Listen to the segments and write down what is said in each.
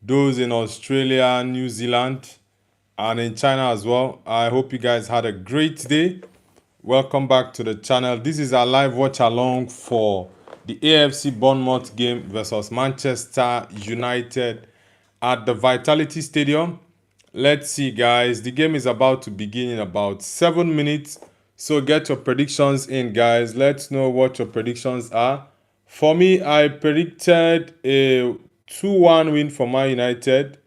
those in Australia, New Zealand, and in China as well. I hope you guys had a great day. Welcome back to the channel. This is our live watch along for the AFC Bournemouth game versus Manchester United at the Vitality Stadium. Let's see, guys. The game is about to begin in about 7 minutes. So get your predictions in, guys. Let's know what your predictions are. For me, I predicted a 2-1 win for Man United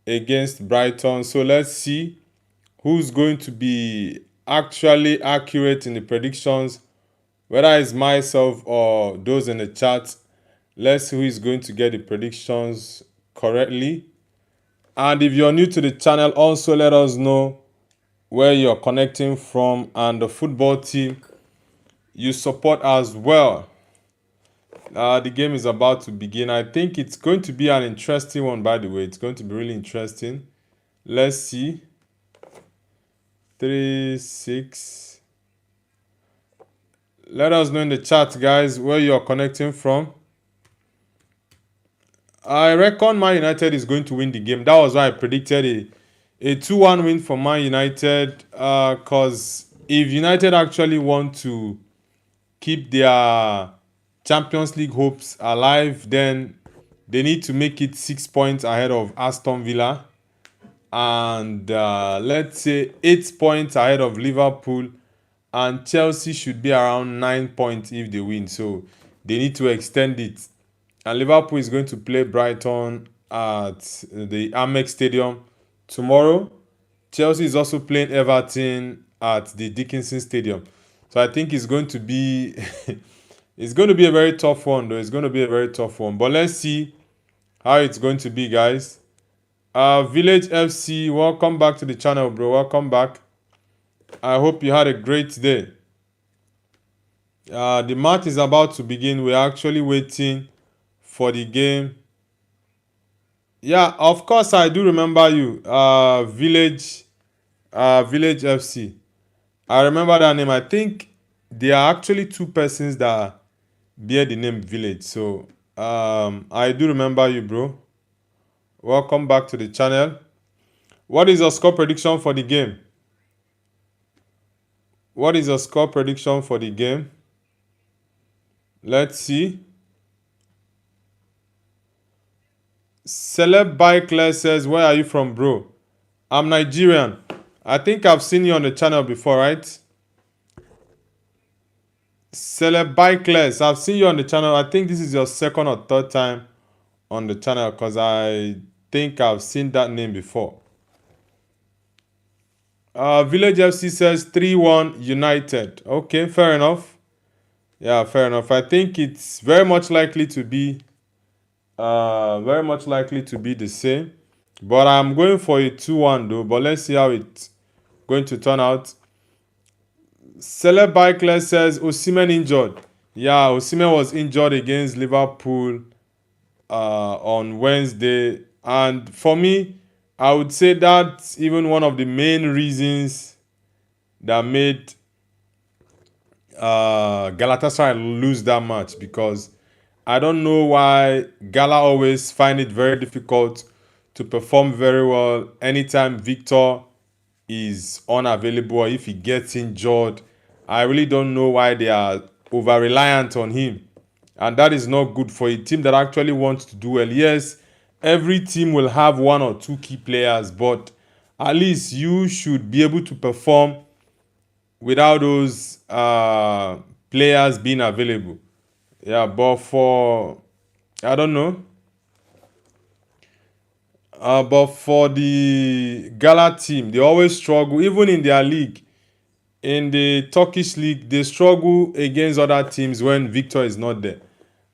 against Brighton. So let's see who's going to be actually accurate in the predictions, whether it's myself or those in the chat. Let's see who is going to get the predictions correctly. And if you're new to the channel, also let us know where you're connecting from and the football team you support as well. The game is about to begin. I think it's going to be an interesting one, by the way. It's going to be really interesting. Let's see. 3, 6. Let us know in the chat, guys, where you're connecting from. I reckon Man United is going to win the game. That was why I predicted a 2-1 win for Man United. Because if United actually want to keep their Champions League hopes alive, then they need to make it 6 points ahead of Aston Villa. And let's say 8 points ahead of Liverpool. And Chelsea should be around 9 points if they win. So they need to extend it. And Liverpool is going to play Brighton at the Amex Stadium tomorrow. Chelsea is also playing Everton at the Dickinson Stadium. So I think it's going to be it's going to be a very tough one, though. It's going to be a very tough one. But let's see how it's going to be, guys. Village FC, welcome back to the channel, bro. Welcome back. I hope you had a great day. The match is about to begin. We're actually waiting for the game. Yeah, of course I do remember you. Village FC. I remember that name. I think there are actually 2 persons that bear the name Village. So I do remember you, bro. Welcome back to the channel. What is your score prediction for the game? What is your score prediction for the game? Let's see. Celeb Bike says, where are you from, bro? I'm Nigerian. I think I've seen you on the channel before, right? Celeb Bike I've seen you on the channel. I think this is your 2nd or 3rd time on the channel because I think I've seen that name before. Village FC says 3-1 United. Okay, fair enough. Yeah, fair enough. I think it's very much likely to be the same. But I'm going for a 2-1 though. But let's see how it's going to turn out. Celeb Bike says Osimhen injured. Yeah, Osimhen was injured against Liverpool on Wednesday. And for me, I would say that's even one of the main reasons that made Galatasaray lose that match, because I don't know why Gala always find it very difficult to perform very well anytime Victor is unavailable or if he gets injured. I really don't know why they are over-reliant on him. And that is not good for a team that actually wants to do well. Yes, every team will have 1 or 2 key players, but at least you should be able to perform without those players being available. Yeah, but for, I don't know. But for the Gala team, they always struggle, even in their league. In the Turkish league, they struggle against other teams when Victor is not there.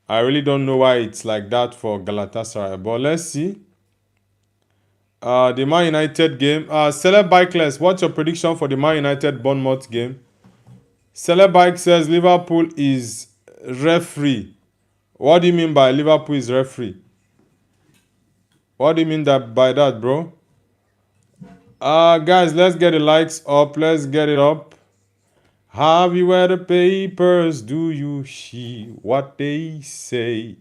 I really don't know why it's like that for Galatasaray. But let's see. The Man United game. Celeb Bikeless, what's your prediction for the Man United Bournemouth game? Celeb Bike says Liverpool is referee. What do you mean by Liverpool is referee? What do you mean by that, bro? Guys, let's get the likes up. Let's get it up. Have you read the papers? Do you see what they say?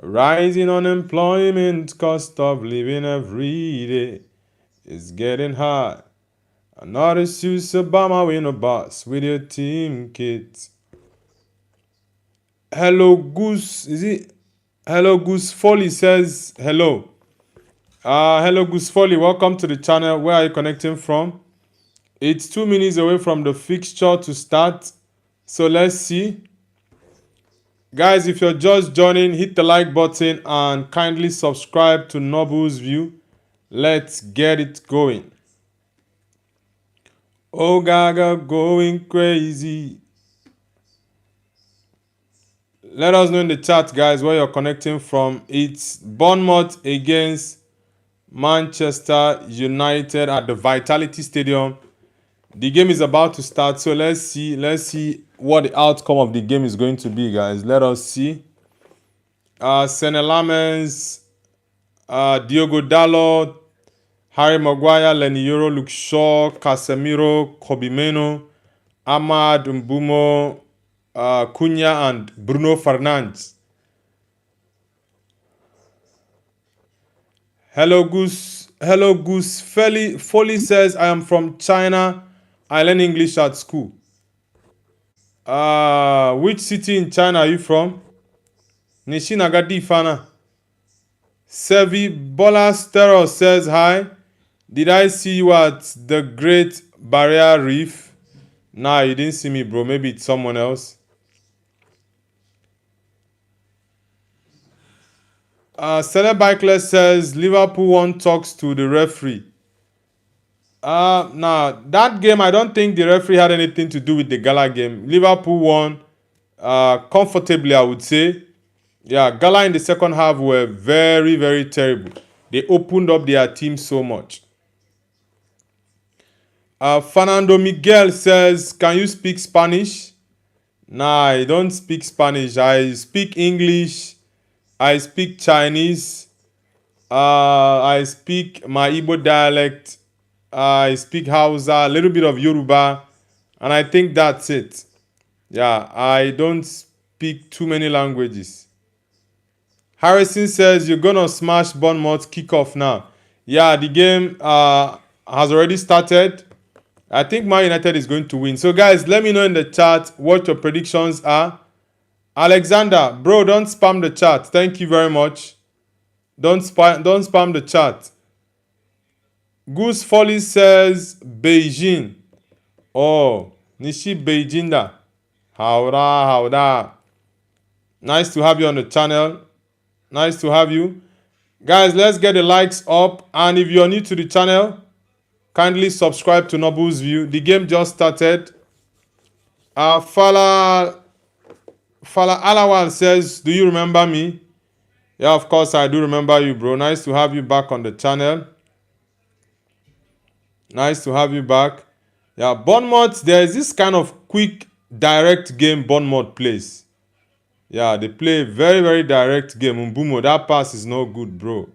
Rising unemployment, cost of living every day is getting high. I notice you Obama win a bus with your team kit. Hello Goose, is it? Hello Goose Foley says hello. Hello Goose Foley, welcome to the channel. Where are you connecting from? It's 2 minutes away from the fixture to start. So let's see. Guys, if you're just joining, hit the like button and kindly subscribe to Noble's View. Let's get it going. Oh Gaga going crazy. Let us know in the chat, guys, where you're connecting from. It's Bournemouth against Manchester United at the Vitality Stadium. The game is about to start, so let's see what the outcome of the game is going to be, guys. Let us see. Sene Lamens, Diogo Dalot, Harry Maguire, Lenny Yoro, Luke Shaw, Casemiro, Kobe Meno, Ahmad Mbumo, Cunha, and Bruno Fernandes. Hello Goose. Hello Goose. Foley says, I am from China. I learn English at school. Which city in China are you from? Nishinagadi Fana. Sevi Bola Stero says hi. Did I see you at the Great Barrier Reef? Nah, you didn't see me, bro. Maybe it's someone else. Celeb Bikeless says Liverpool won, talks to the referee. Nah, that game, I don't think the referee had anything to do with the Gala game. Liverpool won comfortably, I would say. Yeah, Gala in the second half were very, very terrible. They opened up their team so much. Fernando Miguel says, can you speak Spanish? Nah, I don't speak Spanish. I speak English. I speak Chinese. I speak my Igbo dialect. I speak Hausa, a little bit of Yoruba, and I think that's it. Yeah, I don't speak too many languages. Harrison says you're gonna smash Bournemouth kickoff now. Yeah, the game has already started. I think Man United is going to win. So guys, let me know in the chat what your predictions are. Alexander, bro, don't spam the chat. Thank you very much. Don't spam the chat. Goose Foley says Beijing. Oh, Nishi Beijing da. Howda. Nice to have you on the channel. Nice to have you. Guys, let's get the likes up. And if you're new to the channel, kindly subscribe to Noble's View. The game just started. Fala Alawal says, do you remember me? Yeah, of course I do remember you, bro. Nice to have you back on the channel. Nice to have you back. Yeah, Bournemouth, there is this kind of quick, direct game Bournemouth plays. Yeah, they play very, very direct game. Mbumo, that pass is not good, bro.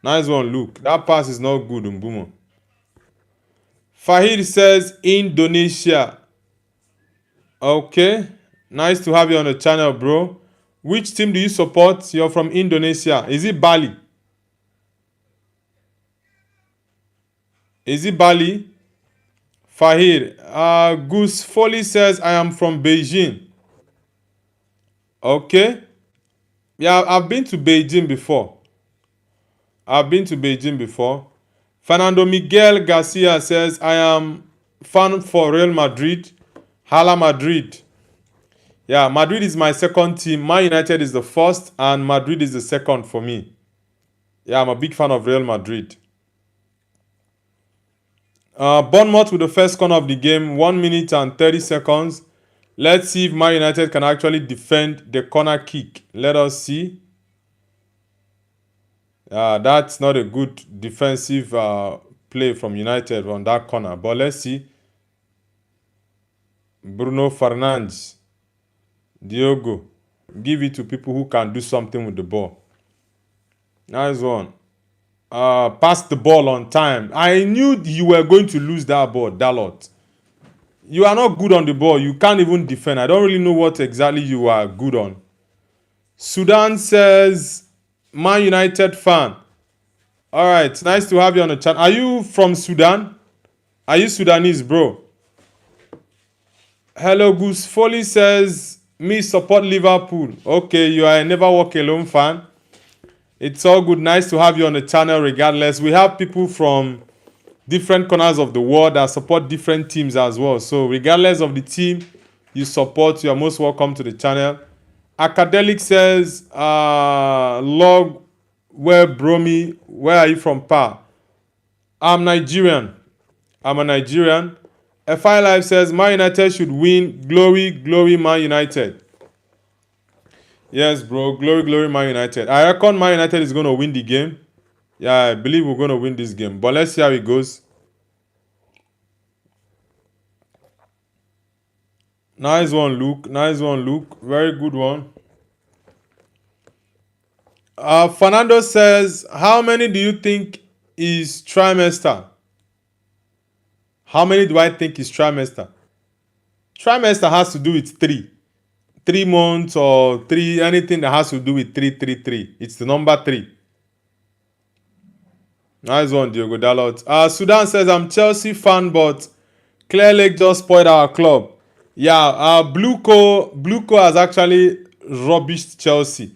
Nice one, Luke. That pass is not good, Mbumo. Fahid says Indonesia. Okay. Nice to have you on the channel, bro. Which team do you support? You're from Indonesia. Is it Bali? Is it Bali? Fahir. Goose Foley says, I am from Beijing. Okay. Yeah, I've been to Beijing before. Fernando Miguel Garcia says, I am fan for Real Madrid. Hala Madrid. Yeah, Madrid is my second team. Man United is the first and Madrid is the second for me. Yeah, I'm a big fan of Real Madrid. Bournemouth with the first corner of the game, 1 minute and 30 seconds. Let's see if Man United can actually defend the corner kick. Let us see. That's not a good defensive play from United on that corner. But let's see. Bruno Fernandes. Diogo. Give it to people who can do something with the ball. Nice one. Pass the ball on time. I knew you were going to lose that ball, Dalot. You are not good on the ball. You can't even defend. I don't really know what exactly you are good on. Sudan says Man United fan. All right, nice to have you on the channel. Are you from Sudan? Are you Sudanese, bro? Hello, Goose Foley says, me support Liverpool. Okay, you are a Never Walk Alone fan. It's all good. Nice to have you on the channel regardless. We have people from different corners of the world that support different teams as well. So regardless of the team you support, you are most welcome to the channel. Academic says, log, where Bromi, where are you from, Pa? I'm Nigerian. I'm a Nigerian. FI Live says, Man United should win. Glory, glory, Man United. Yes, bro. Glory, glory, Man United. I reckon Man United is going to win the game. Yeah, I believe we're going to win this game. But let's see how it goes. Nice one, Luke. Nice one, Luke. Very good one. Fernando says, how many do you think is trimester? How many do I think is trimester? Trimester has to do with 3. 3 months or 3, anything that has to do with 3. It's the number 3. Nice one, Diogo Dalot. Sudan says, I'm Chelsea fan, but Clear Lake just spoiled our club. Yeah, Blueco has actually rubbished Chelsea.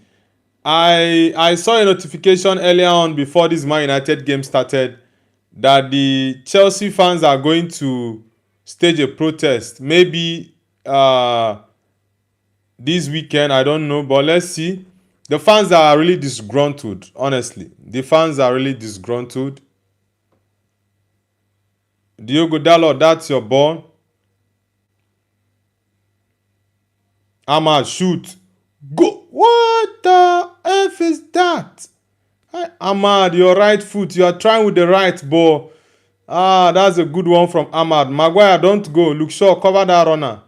I saw a notification earlier on before this Man United game started that the Chelsea fans are going to stage a protest. Maybe this weekend, I don't know, but let's see. The fans are really disgruntled, honestly. The fans are really disgruntled. Diogo Dalot, that's your ball. Ahmad, shoot. Go. What the F is that? Hi, Ahmad, your right foot. You are trying with the right ball. That's a good one from Ahmad. Maguire, don't go. Luke Shaw, cover that runner.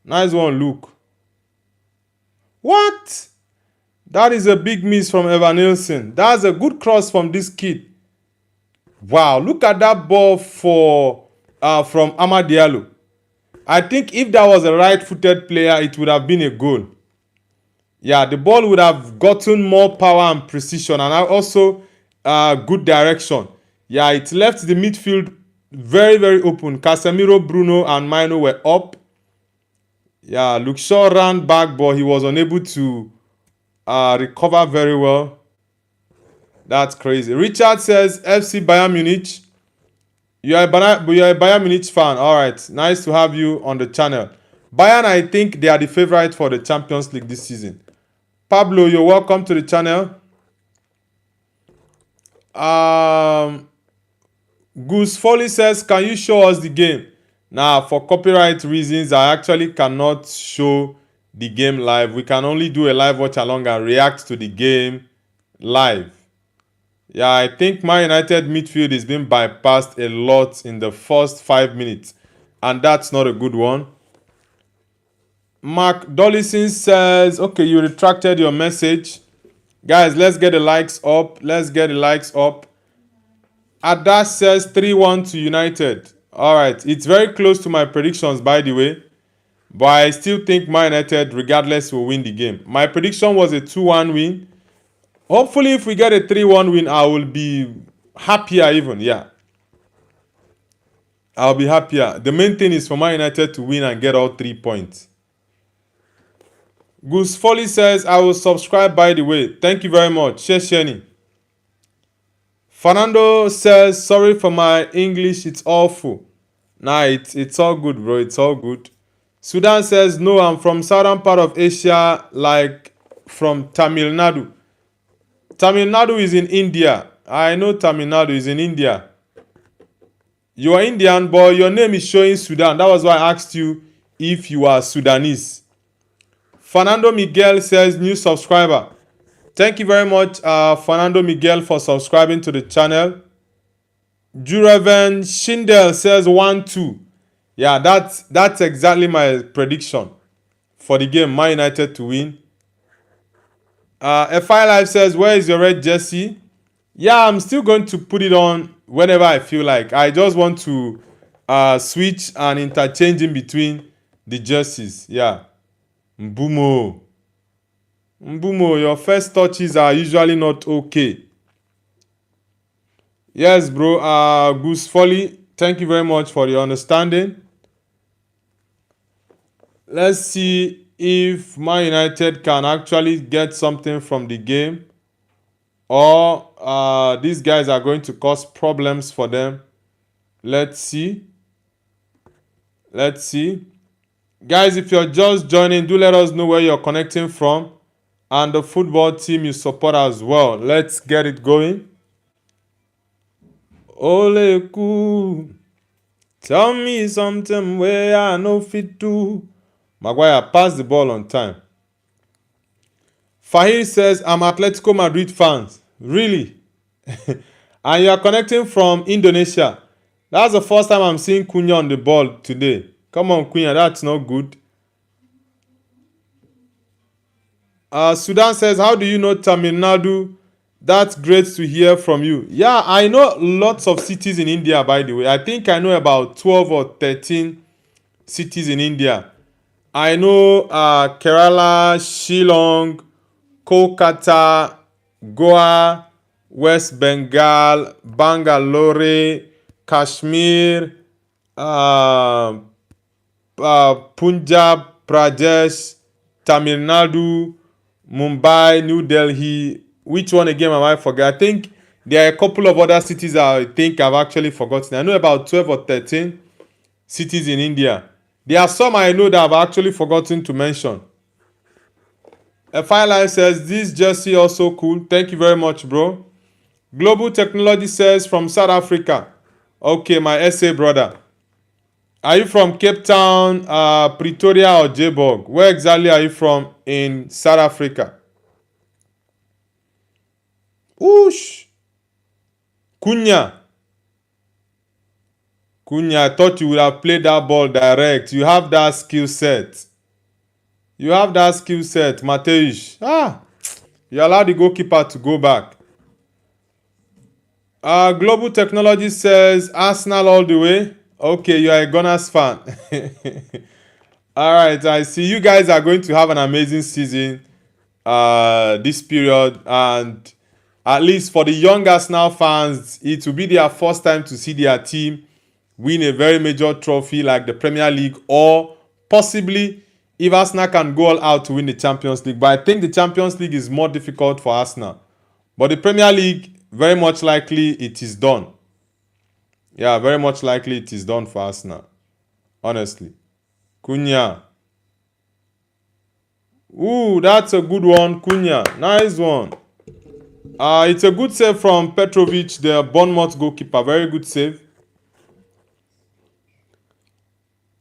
Nice one, Luke. What? That is a big miss from Evan Nielsen. That's a good cross from this kid. Wow, look at that ball from Amad Diallo. I think if that was a right-footed player, it would have been a goal. Yeah, the ball would have gotten more power and precision, and also good direction. Yeah, it left the midfield very, very open. Casemiro, Bruno, and Mino were up. Yeah, Luke Shaw ran back, but he was unable to recover very well. That's crazy. Richard says, FC Bayern Munich. You're a Bayern Munich fan. All right, nice to have you on the channel. Bayern, I think they are the favorite for the Champions League this season. Pablo, you're welcome to the channel. Goose Foley says, can you show us the game? Now, for copyright reasons, I actually cannot show the game live. We can only do a live watch along and react to the game live. Yeah, I think Man United midfield is being bypassed a lot in the first 5 minutes, and that's not a good one. Mark Dollison says, okay, you retracted your message. Guys, let's get the likes up. Let's get the likes up. Adas says 3-1 to United. All right, it's very close to my predictions, by the way, but I still think Man United, regardless, will win the game. My prediction was a 2-1 win. Hopefully, if we get a 3-1 win, I will be happier even, yeah. I'll be happier. The main thing is for Man United to win and get all 3 points. Goose Foley says, I will subscribe, by the way. Thank you very much. Shesheni. Fernando says, sorry for my English, it's awful. Nah, it's all good, bro. It's all good. Sudan says, no, I'm from southern part of Asia, like from Tamil Nadu. Tamil Nadu is in India. I know Tamil Nadu is in India. You are Indian, but your name is showing Sudan. That was why I asked you if you are Sudanese. Fernando Miguel says, new subscriber. Thank you very much, Fernando Miguel, for subscribing to the channel. Juraven Shindel says 1-2. Yeah, that's exactly my prediction for the game. Man United to win. FI Live says, where is your red jersey? Yeah, I'm still going to put it on whenever I feel like. I just want to switch and interchange in between the jerseys. Yeah. Mbumo. Mbumo, your first touches are usually not okay. Yes, bro. Goose Folly, thank you very much for your understanding. Let's see if Man United can actually get something from the game, or these guys are going to cause problems for them. Let's see. Let's see. Guys, if you're just joining, do let us know where you're connecting from and the football team you support as well. Let's get it going. Ole ku, tell me something where I no fit do. Maguire, pass the ball on time. Fahir says, I'm Atletico Madrid fans. Really? And you're connecting from Indonesia. That's the first time I'm seeing Cunha on the ball today. Come on, Cunha, that's not good. Sudan says, how do you know Tamil Nadu? That's great to hear from you. Yeah, I know lots of cities in India, by the way. I think I know about 12 or 13 cities in India. I know Kerala, Shillong, Kolkata, Goa, West Bengal, Bangalore, Kashmir, Punjab, Pradesh, Tamil Nadu, Mumbai, New Delhi. Which one again am I forget? I think there are a couple of other cities I think I've actually forgotten. I know about 12 or 13 cities in India. There are some I know that I've actually forgotten to mention. A Fire Life says, this jersey also cool. Thank you very much, bro. Global Technology says, from South Africa. Okay, my SA brother. Are you from Cape Town, Pretoria, or Joburg? Where exactly are you from in South Africa? Whoosh! Cunha. Cunha, I thought you would have played that ball direct. You have that skill set. You have that skill set, Mateusz. You allowed the goalkeeper to go back. Global Technology says Arsenal all the way. Okay, you are a Gunners fan. All right, I see. You guys are going to have an amazing season this period, and at least for the young Arsenal fans, it will be their first time to see their team win a very major trophy like the Premier League, or possibly if Arsenal can go all out to win the Champions League. But I think the Champions League is more difficult for Arsenal. But the Premier League, very much likely it is done. Yeah, very much likely it is done for Arsenal. Honestly. Cunha. Ooh, that's a good one, Cunha. Nice one. It's a good save from Petrovic, the Bournemouth goalkeeper. Very good save.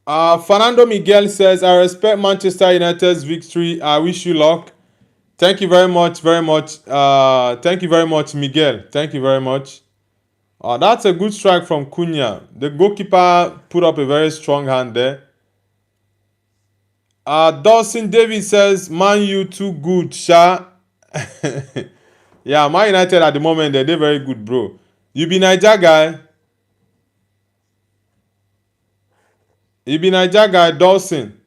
Fernando Miguel says, I respect Manchester United's victory. I wish you luck. Thank you very much, very much. Thank you very much, Miguel. Thank you very much. That's a good strike from Cunha. The goalkeeper put up a very strong hand there. Dawson Davis says, Man U too good, Sha. Yeah, Man United at the moment, they're very good, bro. You be Niger guy. You be Niger guy, Dawson.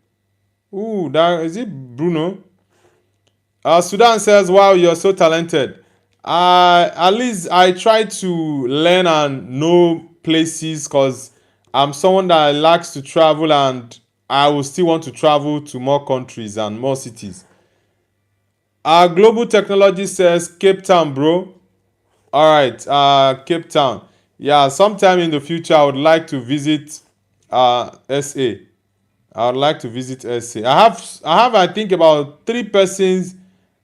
Ooh, that is it Bruno? Sudan says, wow, you're so talented. At least I try to learn and know places because I'm someone that likes to travel, and I will still want to travel to more countries and more cities. Global Technology says Cape Town, bro. Alright, Cape Town. Yeah, sometime in the future I would like to visit SA. I would like to visit SA. I think about 3 persons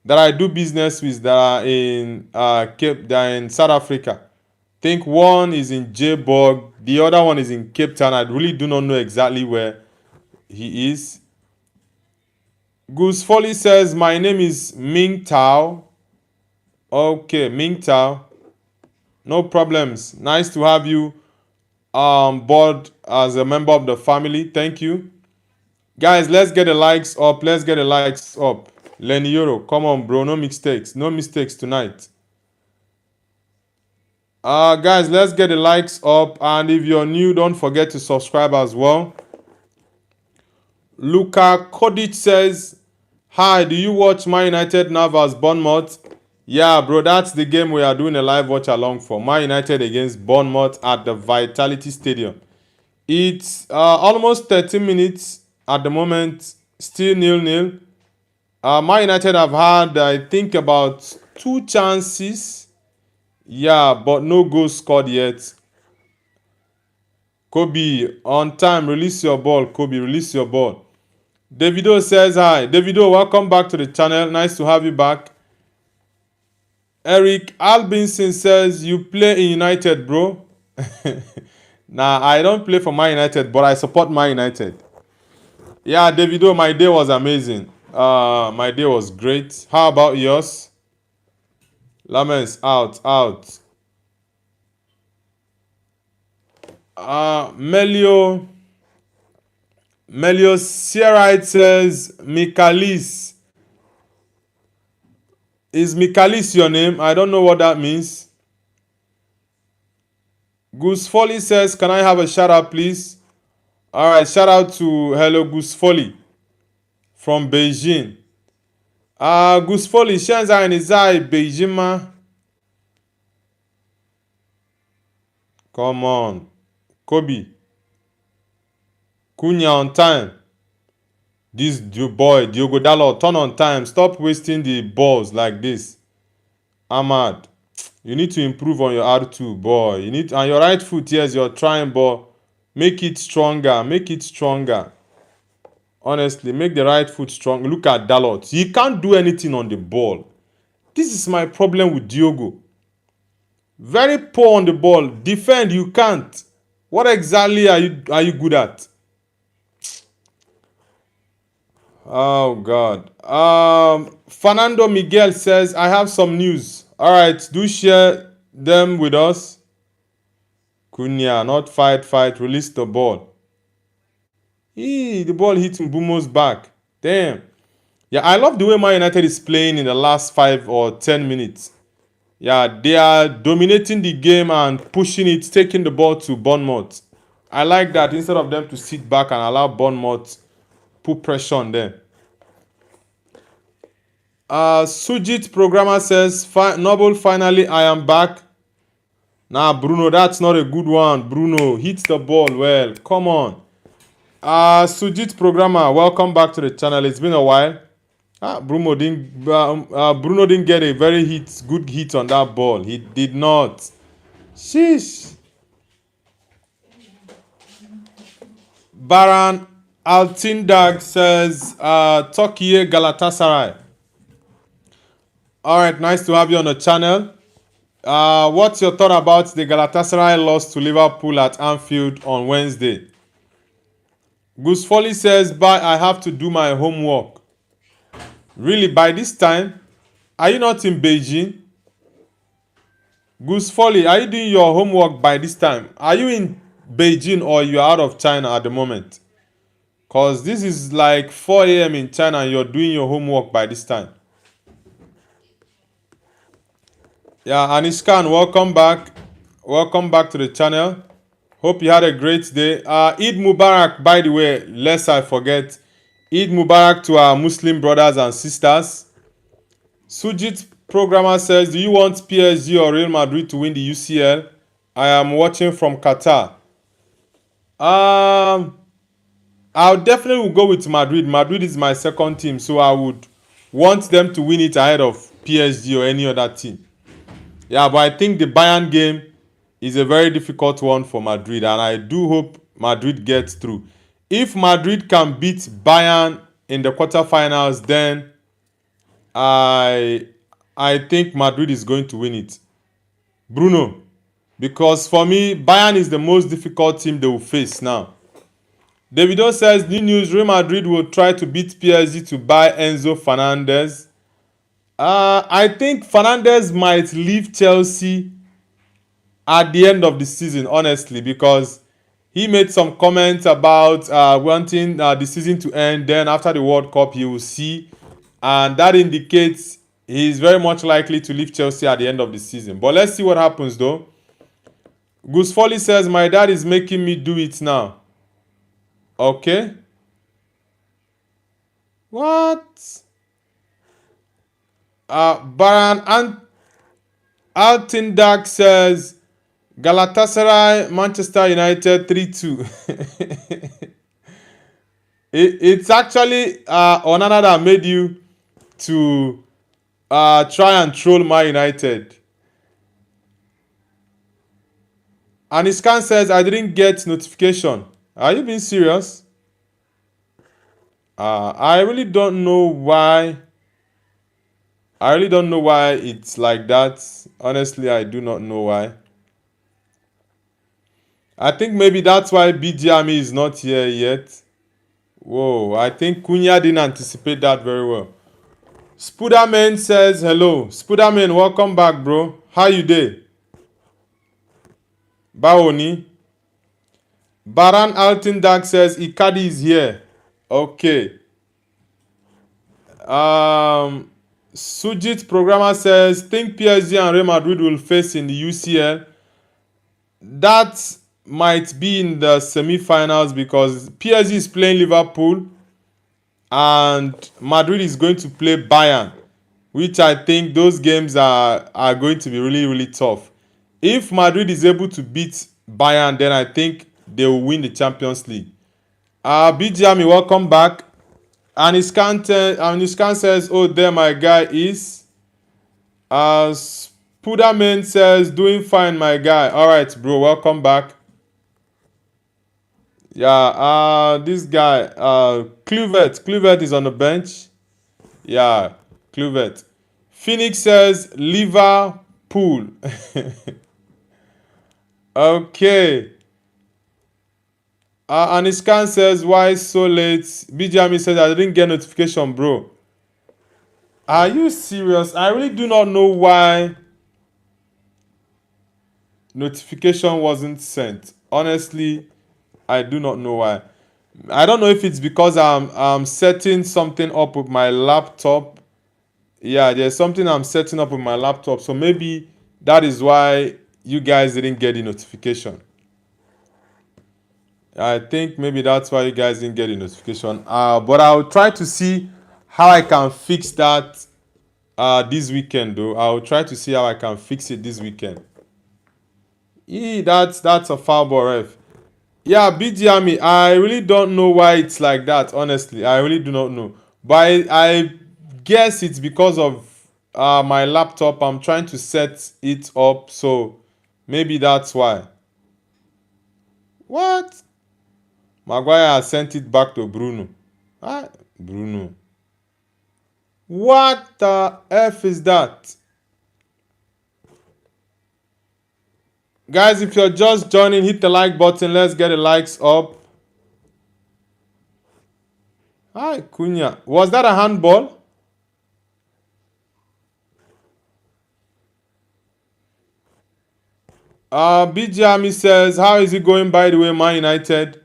that I do business with that are in South Africa. I think one is in Joburg, the other one is in Cape Town. I really do not know exactly where he is. Goose Folly says, my name is Ming Tao. Okay, Ming Tao. No problems. Nice to have you on board as a member of the family. Thank you. Guys, let's get the likes up. Let's get the likes up. Lenny Euro, come on, bro. No mistakes. No mistakes tonight. Guys, let's get the likes up. And if you're new, don't forget to subscribe as well. Luka Kodic says, Hi, do you watch Man United now vs Bournemouth? Yeah, bro, that's the game we are doing a live watch along for. Man United against Bournemouth at the Vitality Stadium. It's almost 13 minutes at the moment, still 0-0. Man United have had, I think, about 2 chances. Yeah, but no goals scored yet. Kobe, on time, release your ball. Kobe, release your ball. Davido says hi. Davido, welcome back to the channel. Nice to have you back. Eric Albinson says, you play in United, bro. Nah, I don't play for Man United, but I support Man United. Yeah, Davido, my day was amazing. My day was great. How about yours? Lamens out, out. Melio Sierrite says, Mikalis. Is Mikalis your name? I don't know what that means. Goose Folly says, can I have a shout out, please? Alright, shout out to Hello Goose Folly from Beijing. Goose Folly, Shenzhen is Beijing, ma. Come on. Kobe. Cunha on time. This boy, Diogo Dalot, turn on time. Stop wasting the balls like this. Ahmad, you need to improve on your R2, boy. You need, on your right foot, yes, you're trying, but make it stronger. Make it stronger. Honestly, make the right foot strong. Look at Dalot. He can't do anything on the ball. This is my problem with Diogo. Very poor on the ball. Defend, you can't. What exactly are you good at? Oh God. Fernando Miguel says, I have some news. Alright, do share them with us. Cunha, not fight. Release the ball. The ball hit Mbumo's back. Damn. Yeah, I love the way Man United is playing in the last 5 or 10 minutes. Yeah, they are dominating the game and pushing it, taking the ball to Bournemouth. I like that instead of them to sit back and allow Bournemouth put pressure on them. Sujit Programmer says, Noble, finally I am back. Nah, Bruno, that's not a good one. Bruno, hit the ball well. Come on. Sujit Programmer, welcome back to the channel. It's been a while. Bruno didn't get a very good hit on that ball. He did not. Sheesh. Baran Altindag says, Turkey Galatasaray. Alright, nice to have you on the channel. What's your thought about the Galatasaray loss to Liverpool at Anfield on Wednesday? Goose Folly says, I have to do my homework. Really, by this time? Are you not in Beijing? Goose Folly, are you doing your homework by this time? Are you in Beijing or you are out of China at the moment? Because this is like 4 a.m. in China and you're doing your homework by this time. Yeah, Anishkan, welcome back. Welcome back to the channel. Hope you had a great day. Eid Mubarak, by the way, lest I forget. Eid Mubarak to our Muslim brothers and sisters. Sujit Programmer says, do you want PSG or Real Madrid to win the UCL? I am watching from Qatar. I'll definitely go with Madrid. Madrid is my second team, so I would want them to win it ahead of PSG or any other team. Yeah, but I think the Bayern game is a very difficult one for Madrid, and I do hope Madrid gets through. If Madrid can beat Bayern in the quarterfinals, then I think Madrid is going to win it. Bruno, because for me, Bayern is the most difficult team they will face now. Davido says, new news, Real Madrid will try to beat PSG to buy Enzo Fernandez. I think Fernandez might leave Chelsea at the end of the season, honestly, because he made some comments about wanting the season to end. Then after the World Cup, he will see. And that indicates he is very much likely to leave Chelsea at the end of the season. But let's see what happens, though. Goose Folly says, my dad is making me do it now. Okay. What? Baran Altindak says Galatasaray, Manchester United 3-2. It's actually Onana that made you to try and troll my United. And Iskan says, I didn't get notification. Are you being serious? I really don't know why. I really don't know why it's like that. Honestly, I do not know why. I think maybe that's why BGME is not here yet. Whoa, I think Kunya didn't anticipate that very well. Spuderman says hello. Spuderman, welcome back, bro. How you dey? Baoni. Baran Altindag says Ikadi is here. Okay. Sujit Programmer says think PSG and Real Madrid will face in the UCL. That might be in the semi-finals because PSG is playing Liverpool and Madrid is going to play Bayern, which I think those games are going to be really, really tough. If Madrid is able to beat Bayern, then I think they will win the Champions League. BGMI, welcome back. And Iskan says, oh, there my guy is. Spuderman says, doing fine, my guy. All right, bro, welcome back. Yeah, this guy, Kluivert is on the bench. Yeah, Kluivert. Phoenix says Liverpool. Okay. Aniskan says, why so late? BGMI says, I didn't get notification, bro. Are you serious? I really do not know why notification wasn't sent. Honestly, I do not know why. I don't know if it's because I'm setting something up with my laptop. Yeah, there's something I'm setting up with my laptop. So maybe that is why you guys didn't get the notification. I think maybe that's why you guys didn't get the notification. But I'll try to see how I can fix that this weekend though. I'll try to see how I can fix it this weekend. That's a foul ball, ref. Yeah, BGME, I really don't know why it's like that, honestly. I really do not know. But I guess it's because of my laptop. I'm trying to set it up, so maybe that's why. What? Maguire has sent it back to Bruno. Bruno. What the F is that? Guys, if you're just joining, hit the like button. Let's get the likes up. Hi, Cunha. Was that a handball? BGME says, how is it going, by the way, Man United?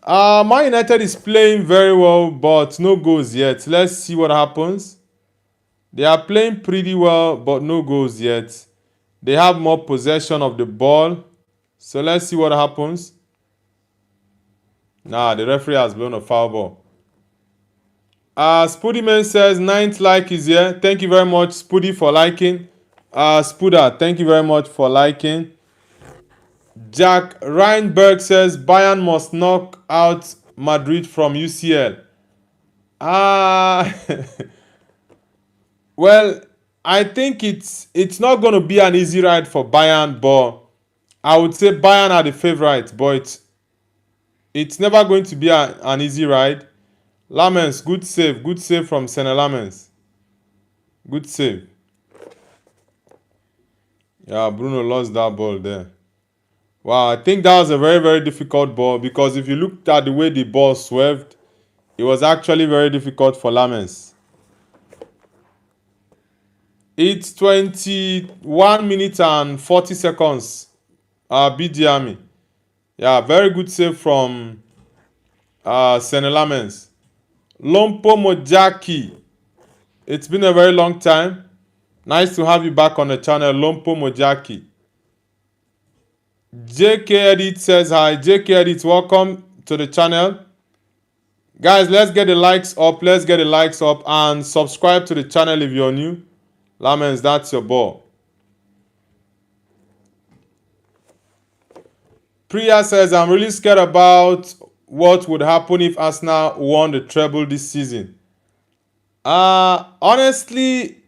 Man United is playing very well, but no goals yet. Let's see what happens. They are playing pretty well, but no goals yet. They have more possession of the ball. So let's see what happens. Nah, the referee has blown a foul ball. Spoodyman says, 9th like is here. Thank you very much, Spoody, for liking. Spooder, thank you very much for liking. Jack Reinberg says, Bayern must knock out Madrid from UCL. Well, I think it's not going to be an easy ride for Bayern, but I would say Bayern are the favorite, but it's never going to be an easy ride. Lamens, good save from Senna Lamens. Good save. Yeah, Bruno lost that ball there. Wow, I think that was a very, very difficult ball because if you looked at the way the ball swerved, it was actually very difficult for Lamens. It's 21 minutes and 40 seconds. BGME. Yeah, very good save from Senna Lamens. Lompo Mojaki. It's been a very long time. Nice to have you back on the channel, Lompo Mojaki. JK Edit says hi. JK Edit, welcome to the channel. Guys, let's get the likes up. Let's get the likes up and subscribe to the channel if you're new. Lamens, that's your ball. Priya says, I'm really scared about what would happen if Arsenal won the treble this season. Honestly,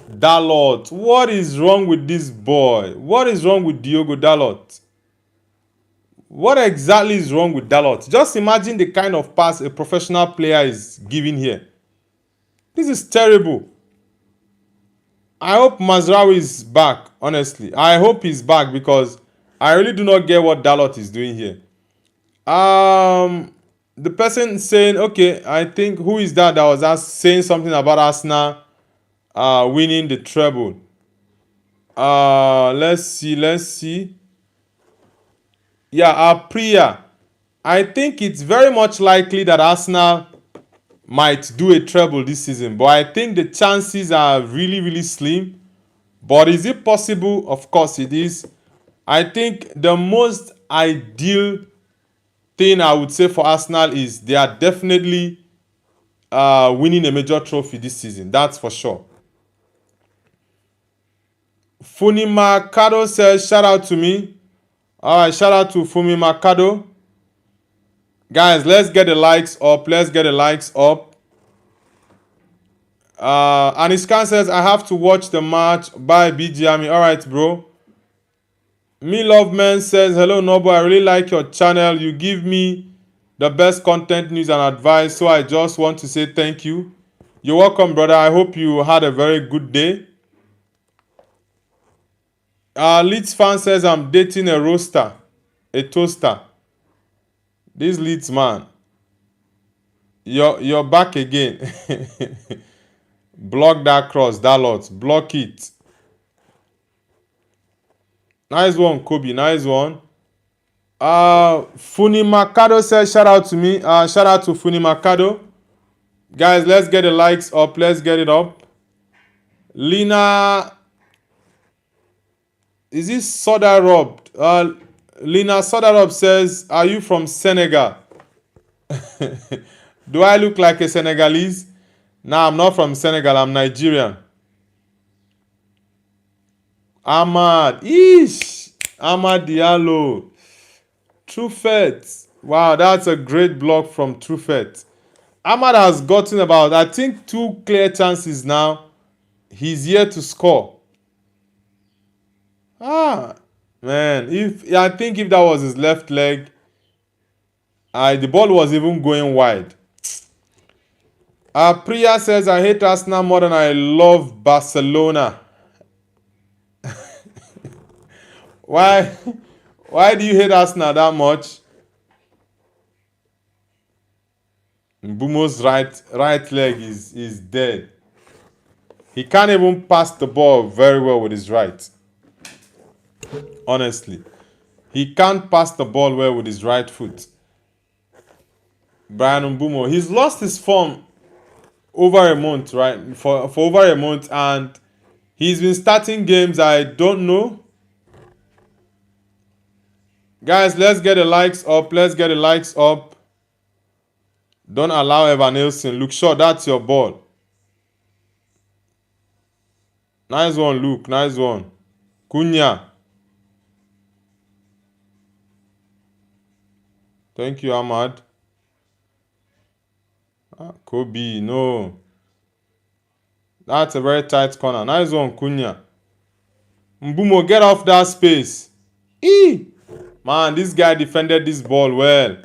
Dalot, what is wrong with this boy? What is wrong with Diogo Dalot? What exactly is wrong with Dalot? Just imagine the kind of pass a professional player is giving here. This is terrible. I hope Mazraoui is back, honestly. I hope he's back because I really do not get what Dalot is doing here. The person saying, okay, I think, who is that was saying something about Arsenal winning the treble? Let's see. Yeah, Priya. I think it's very much likely that Arsenal might do a treble this season, but I think the chances are really, really slim. But is it possible? Of course it is. I think the most ideal thing I would say for Arsenal is they are definitely winning a major trophy this season. That's for sure. Funima Kado says, shout out to me. Alright, shout out to Funima Kado. Guys, let's get the likes up. Let's get the likes up. Aniskan says, I have to watch the match by BGME. Alright, bro. Me Love Man says, hello Nobo, I really like your channel. You give me the best content, news and advice, so I just want to say thank you. You're welcome, brother. I hope you had a very good day. Leeds fan says, I'm dating a toaster. This Leeds man, you're back again. Block that cross, Dalot. Block it. Nice one, Kobe. Nice one. Funi Makado says, shout out to me. Shout out to Funi Makado. Guys, let's get the likes up. Let's get it up. Lina. Is this Soda Rob? Lina Soda Rob says, are you from Senegal? Do I look like a Senegalese? Nah, I'm not from Senegal. I'm Nigerian. Ahmad. Ahmad Diallo. Truefet. Wow, that's a great block from Truefet. Ahmad has gotten about, I think, 2 clear chances now. He's yet to score. Man, I think if that was his left leg, the ball was even going wide. Priya says, I hate Arsenal more than I love Barcelona. Why do you hate Arsenal that much? Mbumo's right leg is dead. He can't even pass the ball very well with his right. Honestly. He can't pass the ball well with his right foot. Brian Mbumo, he's lost his form over a month, right? For over a month, and he's been starting games. I don't know. Guys, let's get the likes up. Let's get the likes up. Don't allow Evan Nielsen. Luke Shaw, that's your ball. Nice one, Luke. Nice one. Cunha. Thank you, Ahmad. Kobe, no. That's a very tight corner. Nice one, Cunha. Mbumo, get off that space. Man, this guy defended this ball well.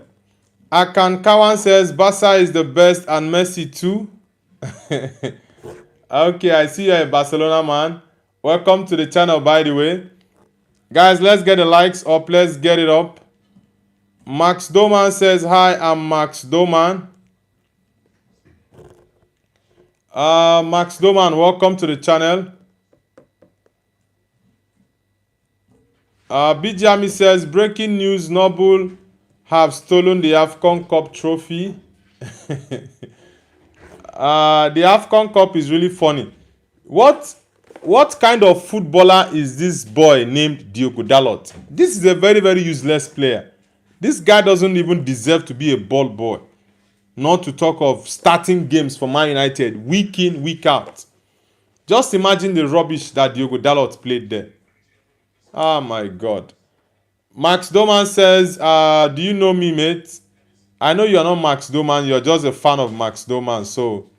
Akan Kawan says, Barca is the best and Messi too. Okay, I see you're a Barcelona man. Welcome to the channel, by the way. Guys, let's get the likes up. Let's get it up. Max Doman says, hi, I'm Max Doman. Max Doman, welcome to the channel. Bijami says, breaking news, Noble have stolen the AFCON Cup trophy. The AFCON Cup is really funny. What kind of footballer is this boy named Diogo Dalot? This is a very, very useless player. This guy doesn't even deserve to be a ball boy. Not to talk of starting games for Man United week in, week out. Just imagine the rubbish that Diogo Dalot played there. Oh my God. Max Doman says, do you know me, mate? I know you're not Max Doman. You're just a fan of Max Doman. So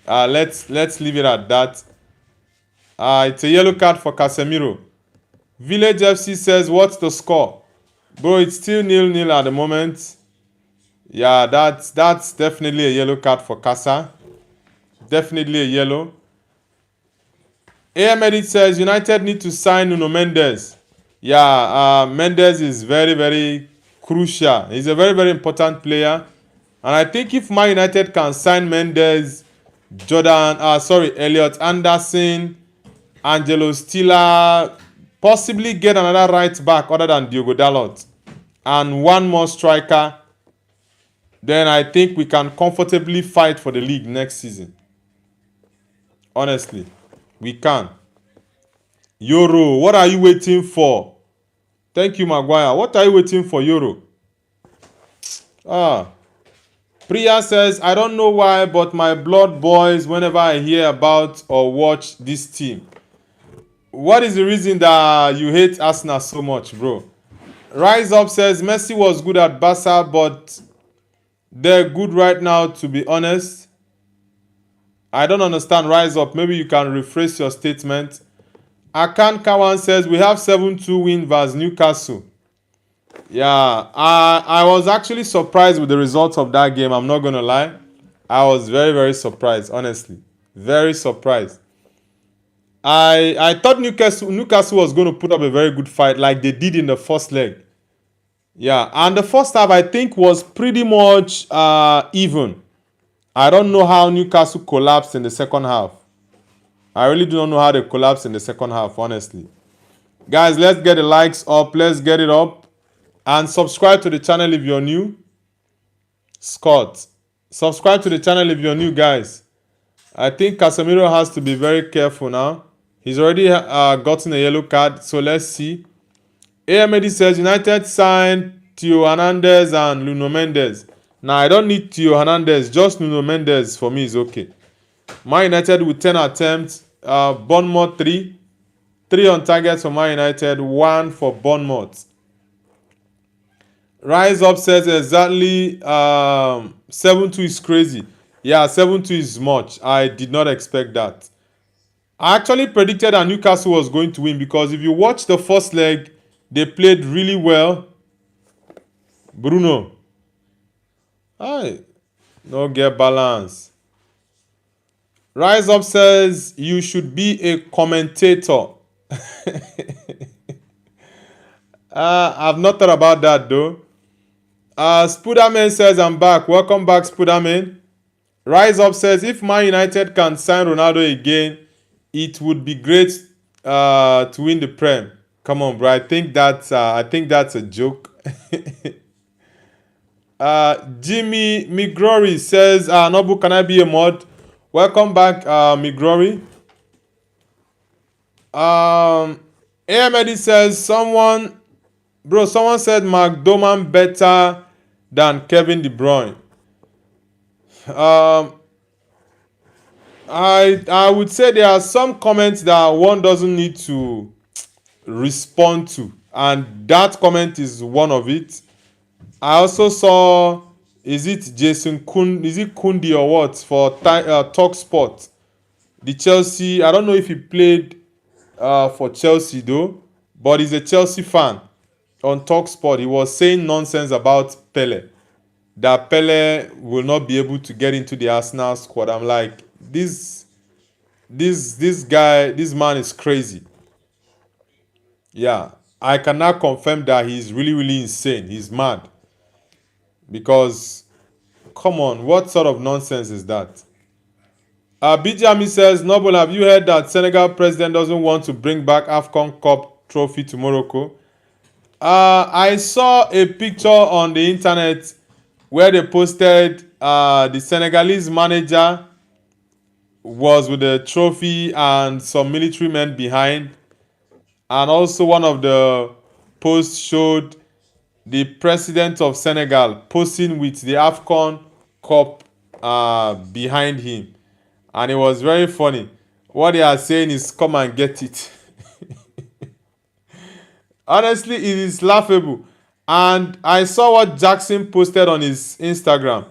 let's leave it at that. It's a yellow card for Casemiro. Village FC says, what's the score? Bro, it's still 0-0 at the moment. Yeah, that's definitely a yellow card for Casa. Definitely a yellow. AM Edit says, United need to sign Nuno Mendes. Yeah, Mendes is very, very crucial. He's a very, very important player. And I think if Man United can sign Mendes, Elliot Anderson, Angelo Stiller, possibly get another right back other than Diogo Dalot, and one more striker, then I think we can comfortably fight for the league next season. Honestly, we can. Euro, what are you waiting for? Thank you, Maguire. What are you waiting for, Euro? Priya says, I don't know why, but my blood boils whenever I hear about or watch this team. What is the reason that you hate Arsenal so much, bro? Rise Up says, Messi was good at Barca, but they're good right now, to be honest. I don't understand, Rise Up. Maybe you can rephrase your statement. Akan Kawan says, we have 7-2 win versus Newcastle. Yeah, I was actually surprised with the results of that game. I'm not going to lie. I was very, very surprised, honestly. Very surprised. I thought Newcastle was going to put up a very good fight like they did in the first leg. Yeah, and the first half I think was pretty much even. I don't know how Newcastle collapsed in the second half. I really do not know how they collapsed in the second half, honestly. Guys, let's get the likes up. Let's get it up. And subscribe to the channel if you're new. Scott, subscribe to the channel if you're new, guys. I think Casemiro has to be very careful now. He's already gotten a yellow card, so let's see. AMD says United signed Theo Hernandez and Nuno Mendes. Now, I don't need Theo Hernandez. Just Nuno Mendes for me is okay. Man United with 10 attempts. Bournemouth 3. 3 on target for Man United. 1 for Bournemouth. Rise Up says exactly 7-2 is crazy. Yeah, 7-2 is much. I did not expect that. I actually predicted that Newcastle was going to win because if you watch the first leg, they played really well. Bruno. Aye. No get balance. Rise Up says you should be a commentator. I've not thought about that though. Spooderman says I'm back. Welcome back, Spooderman. Rise Up says if Man United can sign Ronaldo again, it would be great to win the Prem. Come on, bro. I think that's a joke. Jimmy Migrory says, Nobu, can I be a mod? Welcome back, Migrory. AMD says someone said McDoman better than Kevin De Bruyne. I would say there are some comments that one doesn't need to respond to, and that comment is one of it. I also saw, is it Kundi or what for Talk Sport? The Chelsea, I don't know if he played for Chelsea though, but he's a Chelsea fan. On Talk Sport, he was saying nonsense about Pele. That Pele will not be able to get into the Arsenal squad. I'm like, this man is crazy. Yeah, I cannot confirm that he's really, really insane. He's mad. Because, come on, what sort of nonsense is that? Bijami says, Noble, have you heard that Senegal president doesn't want to bring back AFCON Cup trophy to Morocco? I saw a picture on the internet where they posted the Senegalese manager was with the trophy and some military men behind. And also one of the posts showed the president of Senegal posing with the AFCON Cup behind him. And it was very funny. What they are saying is come and get it. Honestly, it is laughable. And I saw what Jackson posted on his Instagram.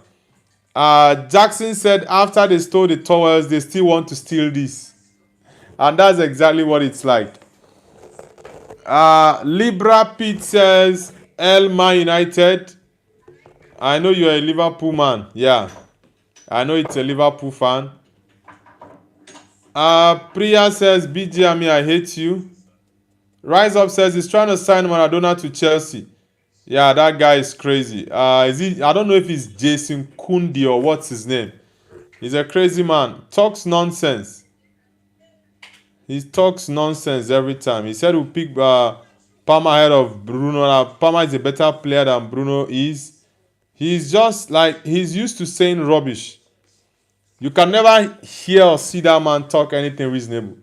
Jackson said after they stole the towels, they still want to steal this. And that's exactly what it's like. Libra Pete says, El Man United. I know you're a Liverpool man. Yeah. I know it's a Liverpool fan. Priya says, BGME, I hate you. Rise Up says he's trying to sign Maradona to Chelsea. Yeah, that guy is crazy. Is he? I don't know if he's Jason Kundi or what's his name. He's a crazy man. Talks nonsense. He talks nonsense every time. He said we'll pick Palmer ahead of Bruno. Now, Palmer is a better player than Bruno is. He's just like, he's used to saying rubbish. You can never hear or see that man talk anything reasonable.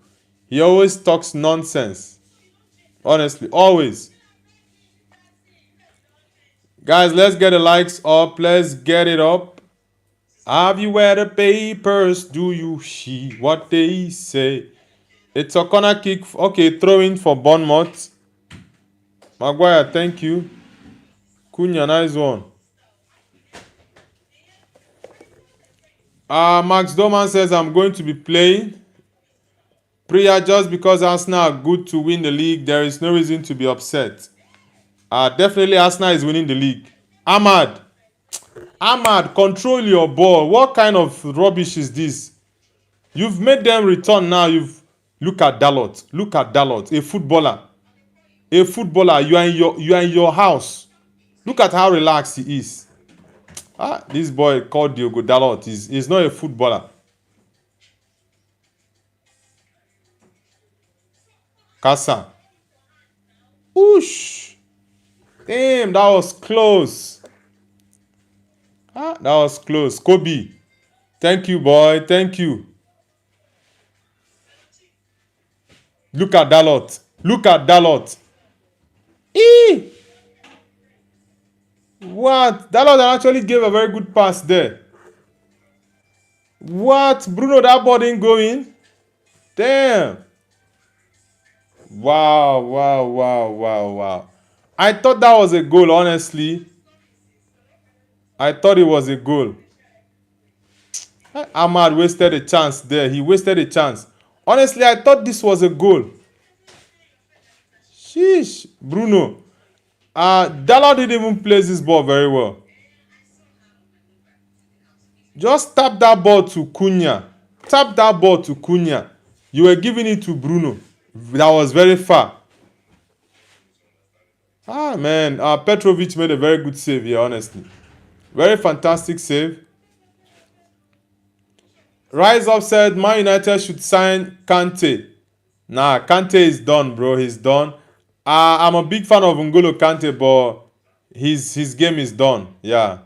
He always talks nonsense. Honestly, always. Guys, let's get the likes up. Let's get it up. Have you read the papers? Do you see what they say? It's a corner kick. Okay, throw in for Bournemouth. Maguire, thank you. Cunha, nice one. Max Doman says, I'm going to be playing. Priya, just because Arsenal are good to win the league, there is no reason to be upset. Definitely Arsenal is winning the league. Ahmad, control your ball. What kind of rubbish is this? You've made them return now. Look at Dalot. A footballer. You are in your house. Look at how relaxed he is. This boy called Diogo Dalot is not a footballer. Casa. Whoosh. Damn, that was close. That was close. Kobe. Thank you, boy. Thank you. Look at Dalot. Eee! What? Dalot actually gave a very good pass there. What? Bruno, that ball didn't go in? Damn. Wow. I thought that was a goal, honestly. I thought it was a goal. Ahmad wasted a chance there. He wasted a chance. Honestly, I thought this was a goal. Sheesh. Bruno. Dalot didn't even place this ball very well. Just tap that ball to Cunha. You were giving it to Bruno. That was very far. Man. Petrovic made a very good save here, honestly. Very fantastic save. Rise Up said Man United should sign Kante. Nah, Kante is done, bro. He's done. I'm a big fan of N'Golo Kante, but his game is done. Yeah.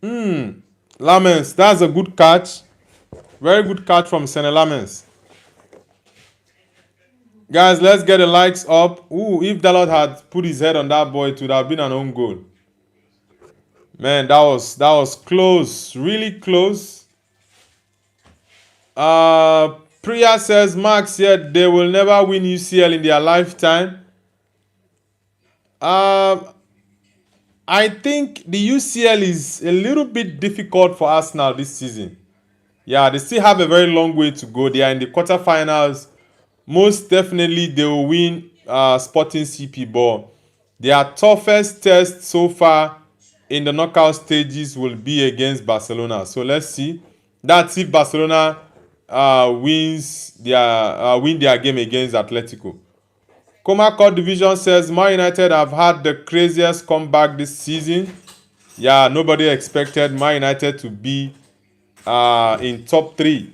Lamens, that's a good catch. Very good catch from Sene Lamens. Guys, let's get the likes up. Ooh, if Dalot had put his head on that boy, it would have been an own goal. Man, that was close. Really close. Priya says, Max said they will never win UCL in their lifetime. I think the UCL is a little bit difficult for Arsenal this season. Yeah, they still have a very long way to go. They are in the quarterfinals. Most definitely they will win Sporting CP, but their toughest test so far in the knockout stages will be against Barcelona. So let's see. That's if Barcelona win their game against Atletico. Coma Core Division says Man United have had the craziest comeback this season. Yeah, nobody expected Man United to be in top 3.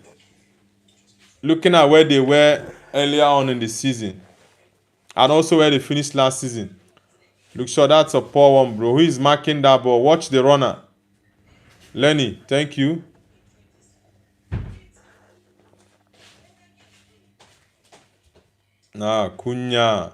Looking at where they were earlier on in the season. And also where they finished last season. Look, sure, that's a poor one, bro. Who is marking that ball? Watch the runner. Lenny, thank you. Cunha.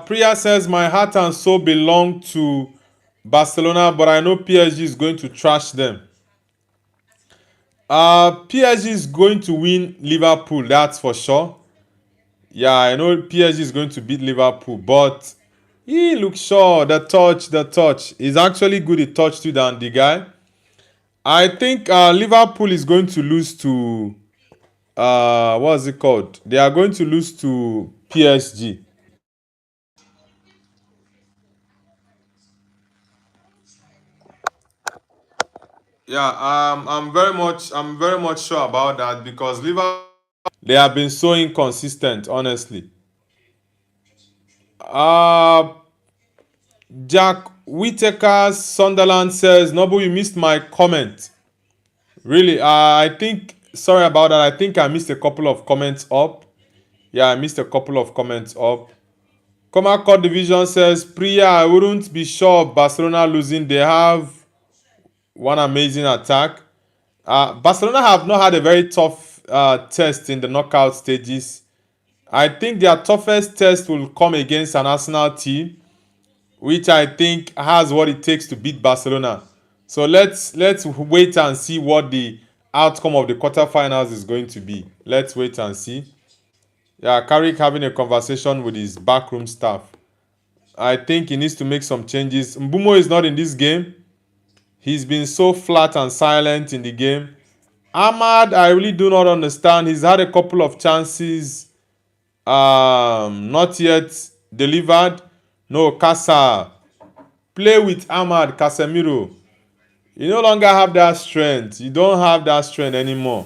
Priya says, my heart and soul belong to Barcelona, but I know PSG is going to trash them. PSG is going to win Liverpool, that's for sure. Yeah, I know PSG is going to beat Liverpool, but he looks sure. The touch. He's actually good at touch too than the guy. I think Liverpool is going to lose to what's it called? They are going to lose to PSG. Yeah, I'm very much sure about that because Liverpool they have been so inconsistent, honestly. Uh Jack Whittaker Sunderland says, Noble, you missed my comment. Really, I think sorry about that. I think I missed a couple of comments up. Yeah, I missed a couple of comments up. Coma Court Division says, Priya, I wouldn't be sure of Barcelona losing. They have one amazing attack. Barcelona have not had a very tough test in the knockout stages. I think their toughest test will come against an Arsenal team, which I think has what it takes to beat Barcelona. So let's wait and see what the outcome of the quarterfinals is going to be. Let's wait and see. Yeah, Carrick having a conversation with his backroom staff. I think he needs to make some changes. Mbumo is not in this game. He's been so flat and silent in the game. Ahmad, I really do not understand. He's had a couple of chances, not yet delivered. No, Casa. Play with Ahmad, Casemiro. You no longer have that strength. You don't have that strength anymore.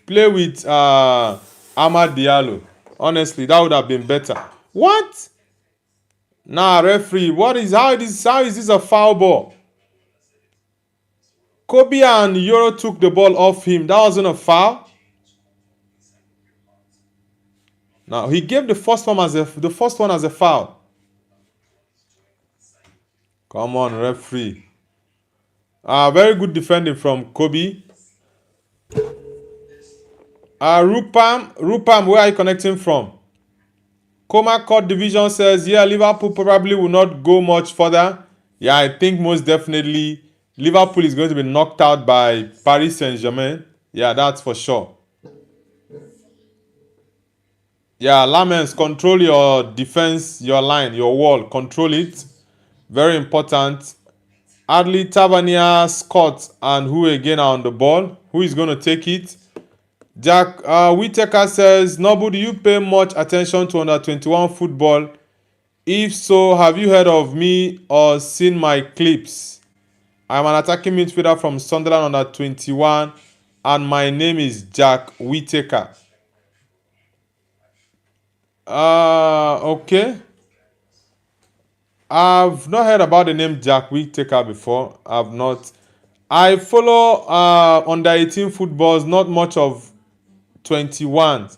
Play with Ahmad Diallo. Honestly, that would have been better. What? Nah, referee. How is this a foul ball? Kobe and Euro took the ball off him. That wasn't a foul. Now he gave the first one as a foul. Come on, referee. Very good defending from Kobe. Rupam, where are you connecting from? Coma Court Division says, yeah, Liverpool probably will not go much further. Yeah, I think most definitely Liverpool is going to be knocked out by Paris Saint-Germain. Yeah, that's for sure. Yeah, Lamens, control your defense, your line, your wall. Control it. Very important. Adley, Tavernier, Scott, and who again are on the ball? Who is going to take it? Jack Whittaker says, Noble, do you pay much attention to under 21 football? If so, have you heard of me or seen my clips? I'm an attacking midfielder from Sunderland under 21, and my name is Jack Whittaker. Okay. I've not heard about the name Jack Whittaker before. I've not. I follow under 18 footballs, not much of 21.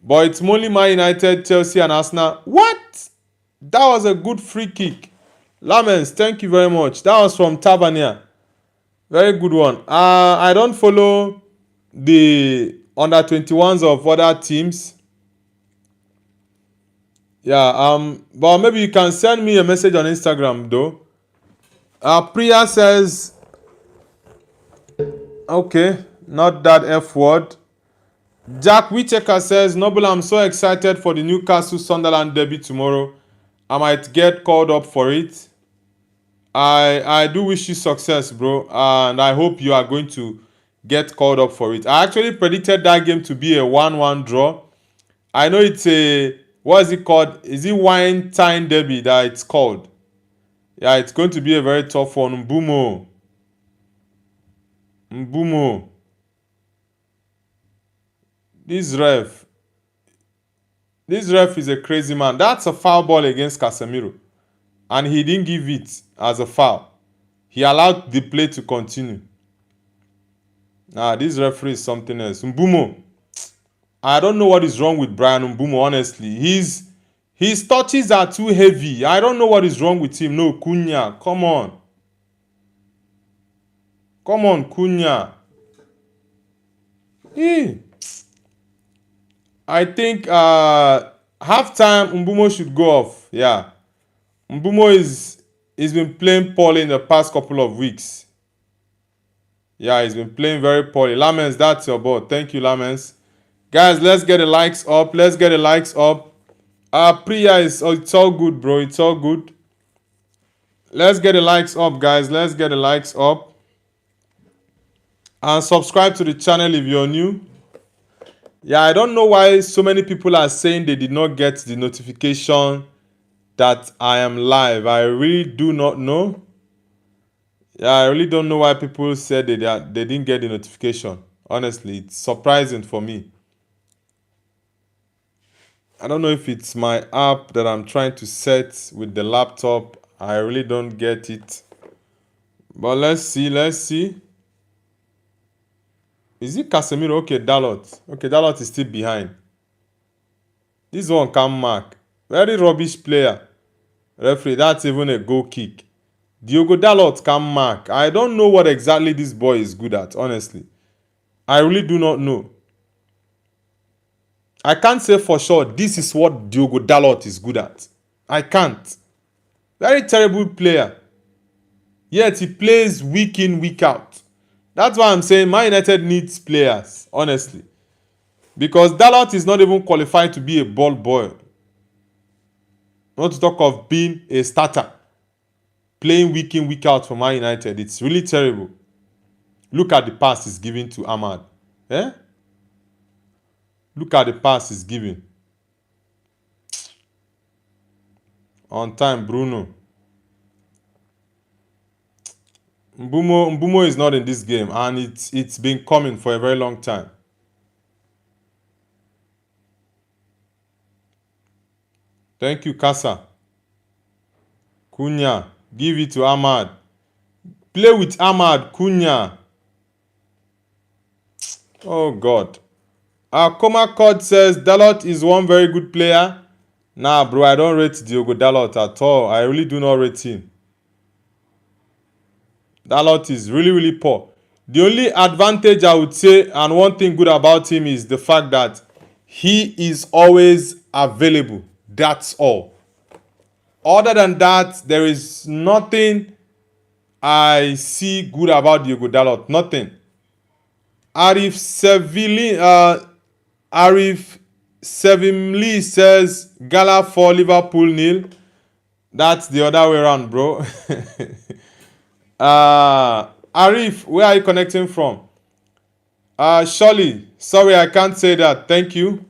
But it's only Man United, Chelsea, and Arsenal. What? That was a good free kick. Lamens, thank you very much. That was from Tavernier. Very good one. I don't follow the under 21s of other teams. Yeah, but maybe you can send me a message on Instagram though. Priya says, okay, not that F word. Jack Whittaker says, Noble, I'm so excited for the Newcastle Sunderland derby tomorrow. I might get called up for it. I do wish you success, bro, and I hope you are going to get called up for it. I actually predicted that game to be a 1-1 draw. I know it's a, what is it called? Is it Wine Time Derby that it's called? Yeah, it's going to be a very tough one. Mbumo. This ref. This ref is a crazy man. That's a foul ball against Casemiro. And he didn't give it as a foul. He allowed the play to continue. This referee is something else. Mbumo. I don't know what is wrong with Brian Mbumo, honestly. His touches are too heavy. I don't know what is wrong with him. No, Cunha. Come on. Come on, Cunha. I think halftime Mbumo should go off. Yeah. Mbumo he's been playing poorly in the past couple of weeks. Yeah, he's been playing very poorly. Lamens, that's your ball. Thank you, Lamens. Guys, let's get the likes up. Let's get the likes up. Priya it's all good, bro. It's all good. Let's get the likes up, guys. Let's get the likes up. And subscribe to the channel if you're new. Yeah, I don't know why so many people are saying they did not get the notification that I am live. I really do not know. Yeah, I really don't know why people said they didn't get the notification. Honestly, it's surprising for me. I don't know if it's my app that I'm trying to set with the laptop. I really don't get it. But let's see, let's see. Is it Casemiro? Okay, Dalot. Okay, Dalot is still behind. This one can mark. Very rubbish player. Referee, that's even a goal kick. Diogo Dalot can mark. I don't know what exactly this boy is good at, honestly. I really do not know. I can't say for sure this is what Diogo Dalot is good at. I can't. Very terrible player. Yet he plays week in, week out. That's why I'm saying Man United needs players, honestly. Because Dalot is not even qualified to be a ball boy. Not to talk of being a starter. Playing week in, week out for Man United. It's really terrible. Look at the pass he's giving to Ahmad. Eh? Look at the pass he's giving. On time, Bruno. Mbumo is not in this game, and it's been coming for a very long time. Thank you, Kasa. Cunha, give it to Ahmad. Play with Ahmad, Cunha. Oh, God. Coma Cod says Dalot is one very good player. Nah, bro, I don't rate Diogo Dalot at all. I really do not rate him. Dalot is really, really poor. The only advantage I would say, and one thing good about him, is the fact that he is always available. That's all. Other than that, there is nothing I see good about Diogo Dalot. Nothing. Arif Sevimli says Gala for Liverpool nil. That's the other way around, bro. Arif, where are you connecting from? Surely, sorry, I can't say that. Thank you.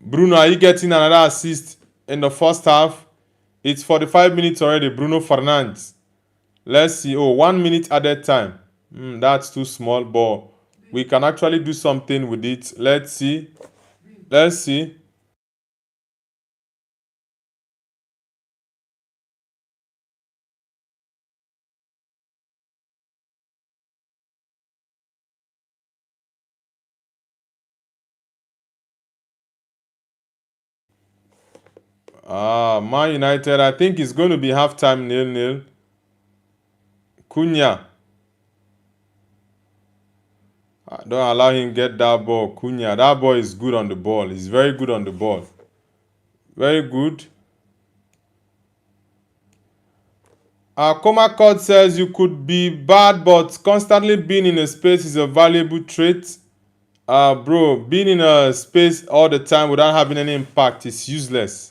Bruno, are you getting another assist in the first half? It's 45 minutes already. Bruno Fernandes. Let's see. Oh, 1 minute added time. That's too small, but we can actually do something with it. Let's see. Let's see. Man United, I think it's going to be halftime 0-0. Cunha. Don't allow him get that ball. Cunha, that boy is good on the ball. He's very good on the ball. Very good. Coma Cod says you could be bad, but constantly being in a space is a valuable trait. Bro, being in a space all the time without having any impact is useless.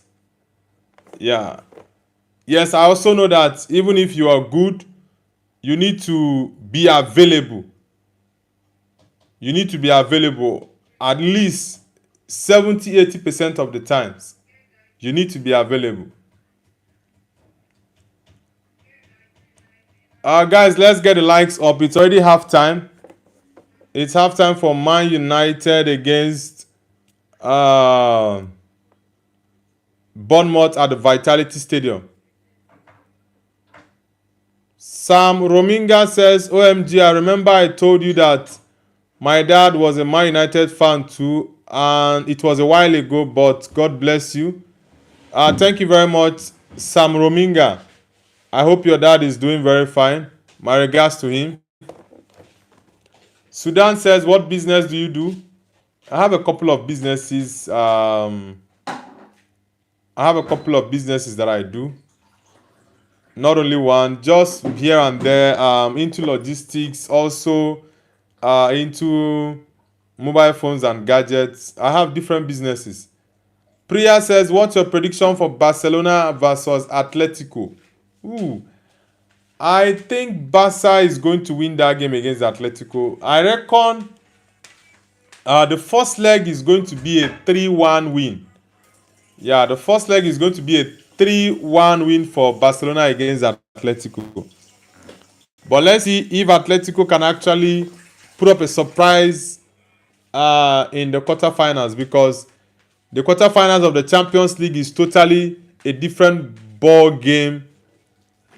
Yeah. Yes, I also know that even if you are good, you need to be available. You need to be available at least 70-80% of the times. You need to be available. Guys, let's get the likes up. It's already halftime. It's halftime for Man United against Bournemouth at the Vitality Stadium. Sam Rominga says, OMG, I remember I told you that my dad was a Man United fan too, and it was a while ago, but God bless you. Thank you very much, Sam Rominga. I hope your dad is doing very fine. My regards to him. Sudan says, what business do you do? I have a couple of businesses. I have a couple of businesses that I do. Not only one, just here and there. Into logistics, also into mobile phones and gadgets. I have different businesses. Priya says, what's your prediction for Barcelona versus Atletico? Ooh, I think Barca is going to win that game against Atletico. I reckon the first leg is going to be a 3-1 win. Yeah, the first leg is going to be a 3-1 win for Barcelona against Atletico. But let's see if Atletico can actually put up a surprise in the quarterfinals, because the quarterfinals of the Champions League is totally a different ball game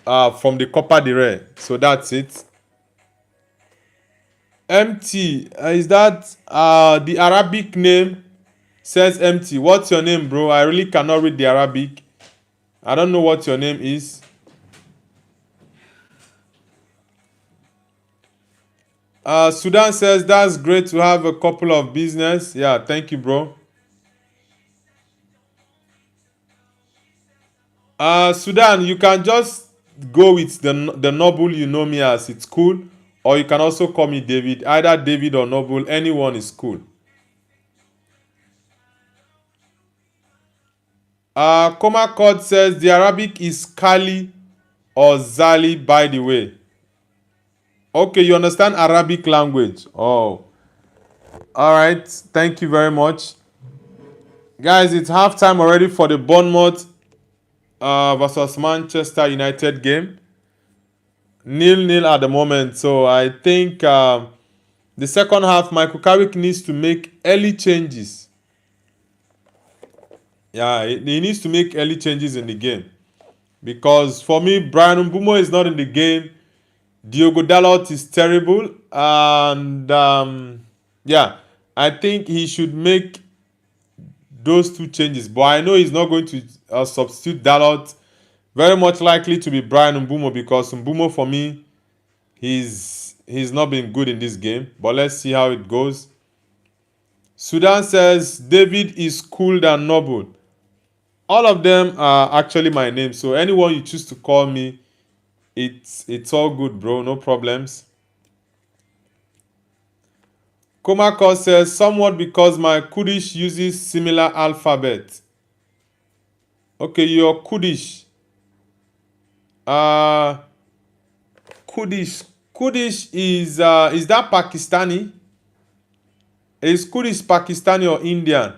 from the Copa del Rey. So that's it. MT, is that the Arabic name? Says MT. What's your name, bro? I really cannot read the Arabic. I don't know what your name is. Sudan says, that's great to have a couple of business. Yeah, thank you, bro. Sudan, you can just go with the Noble you know me as. It's cool. Or you can also call me David. Either David or Noble. Anyone is cool. Koma Code says, the Arabic is Kali or Zali, by the way. Okay, you understand Arabic language. Oh. Alright. Thank you very much. Guys, it's halftime already for the Bournemouth versus Manchester United game. 0-0 at the moment. So I think the second half, Michael Carrick needs to make early changes. Yeah, he needs to make early changes in the game. Because for me, Brian Mbumo is not in the game. Diogo Dalot is terrible. And yeah, I think he should make those two changes. But I know he's not going to substitute Dalot. Very much likely to be Brian Mbumo, because Mbumo, for me, he's not been good in this game. But let's see how it goes. Sudan says, David is cool than Noble. All of them are actually my name. So anyone you choose to call me, it's all good, bro. No problems. Komako says, somewhat because my Kurdish uses similar alphabet. Okay, your Kurdish. Kurdish. Kurdish is that Pakistani? Is Kurdish Pakistani or Indian?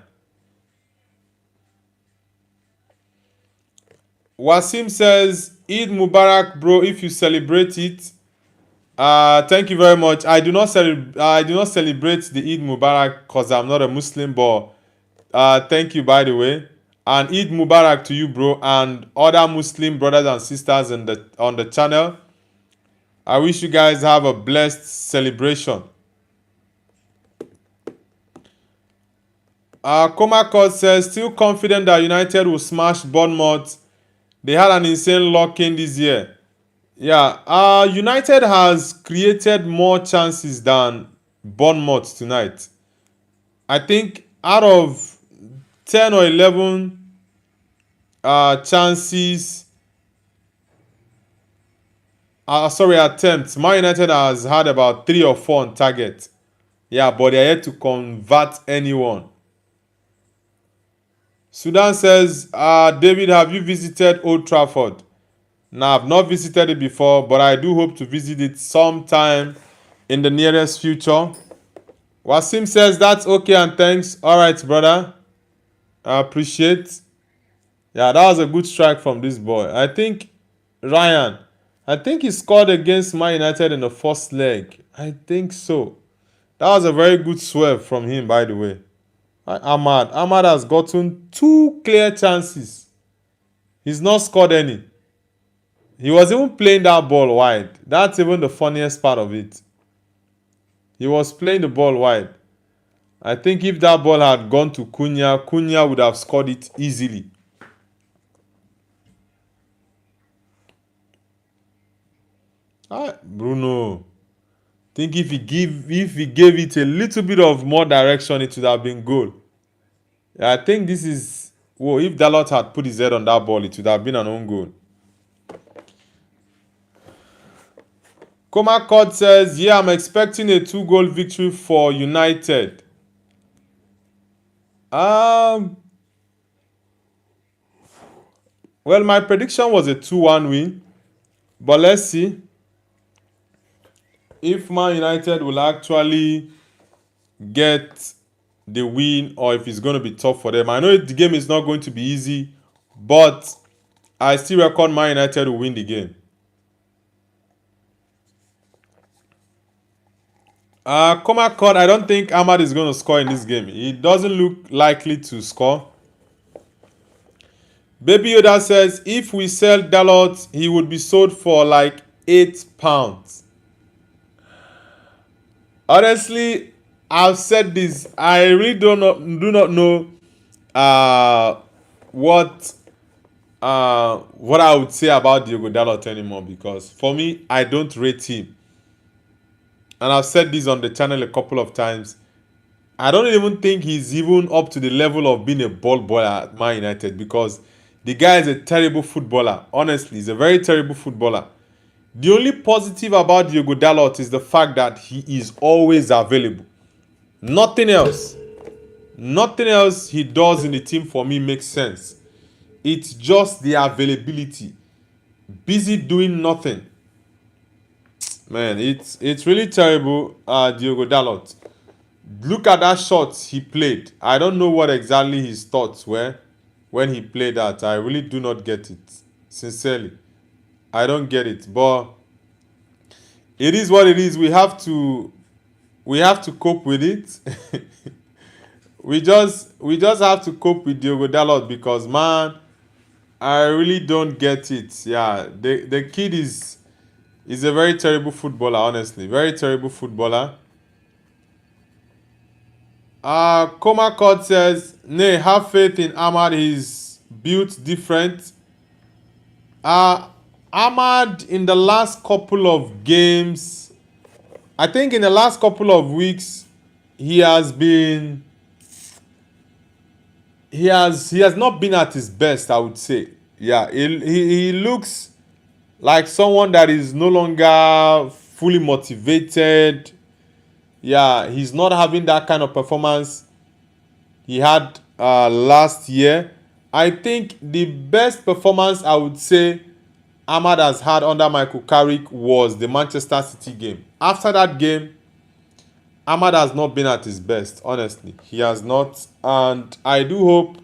Wasim says, Eid Mubarak, bro, if you celebrate it. Thank you very much. I do not celebrate the Eid Mubarak because I'm not a Muslim, but thank you, by the way. And Eid Mubarak to you, bro, and other Muslim brothers and sisters on the channel. I wish you guys have a blessed celebration. Komakot says, still confident that United will smash Bournemouth. They had an insane lock-in this year. Yeah, United has created more chances than Bournemouth tonight. I think out of 10 or 11 chances, attempts, Man United has had about 3 or 4 on target. Yeah, but they are yet to convert anyone. Sudan says, David, have you visited Old Trafford? No, I've not visited it before, but I do hope to visit it sometime in the nearest future. Wasim says, that's okay and thanks. All right, brother. I appreciate. Yeah, that was a good strike from this boy. I think he scored against Man United in the first leg. I think so. That was a very good swerve from him, by the way. Ahmad has gotten 2 clear chances. He's not scored any. He was even playing that ball wide. That's even the funniest part of it. He was playing the ball wide. I think if that ball had gone to Cunha would have scored it easily. Bruno. I think if he gave it a little bit of more direction, it would have been goal. I think this is Whoa, if Dalot had put his head on that ball, it would have been an own goal. Coma Cord says, yeah, I'm expecting a 2-goal victory for United. Well, my prediction was a 2-1 win. But let's see if Man United will actually get the win or if it's going to be tough for them. I know the game is not going to be easy, but I still reckon Man United will win the game. Coma Cord, I don't think Ahmad is going to score in this game. He doesn't look likely to score. Baby Yoda says, if we sell Dalot, he would be sold for like £8. Honestly, I've said this. I really do not know what I would say about Diogo Dalot anymore, because for me, I don't rate him. And I've said this on the channel a couple of times. I don't even think he's even up to the level of being a ball boy at Man United, because the guy is a terrible footballer. Honestly, he's a very terrible footballer. The only positive about Diogo Dalot is the fact that he is always available. Nothing else he does in the team for me makes sense. It's just the availability. Busy doing nothing. Man, it's really terrible, Diogo Dalot. Look at that shot he played. I don't know what exactly his thoughts were when he played that. I really do not get it. Sincerely. I don't get it. But it is what it is. We have to cope with it. we just have to cope with Diogo Dalot, because man, I really don't get it. Yeah, the kid is a very terrible footballer, honestly. Very terrible footballer. Coma Cord says, nay, have faith in Ahmad. He's built different. Ahmad, in the last couple of games, I think in the last couple of weeks, he has not been at his best, I would say. Yeah, he looks like someone that is no longer fully motivated. Yeah, he's not having that kind of performance he had last year. I think the best performance I would say Ahmad has had under Michael Carrick was the Manchester City game. After that game, Ahmad has not been at his best, honestly. He has not. And I do hope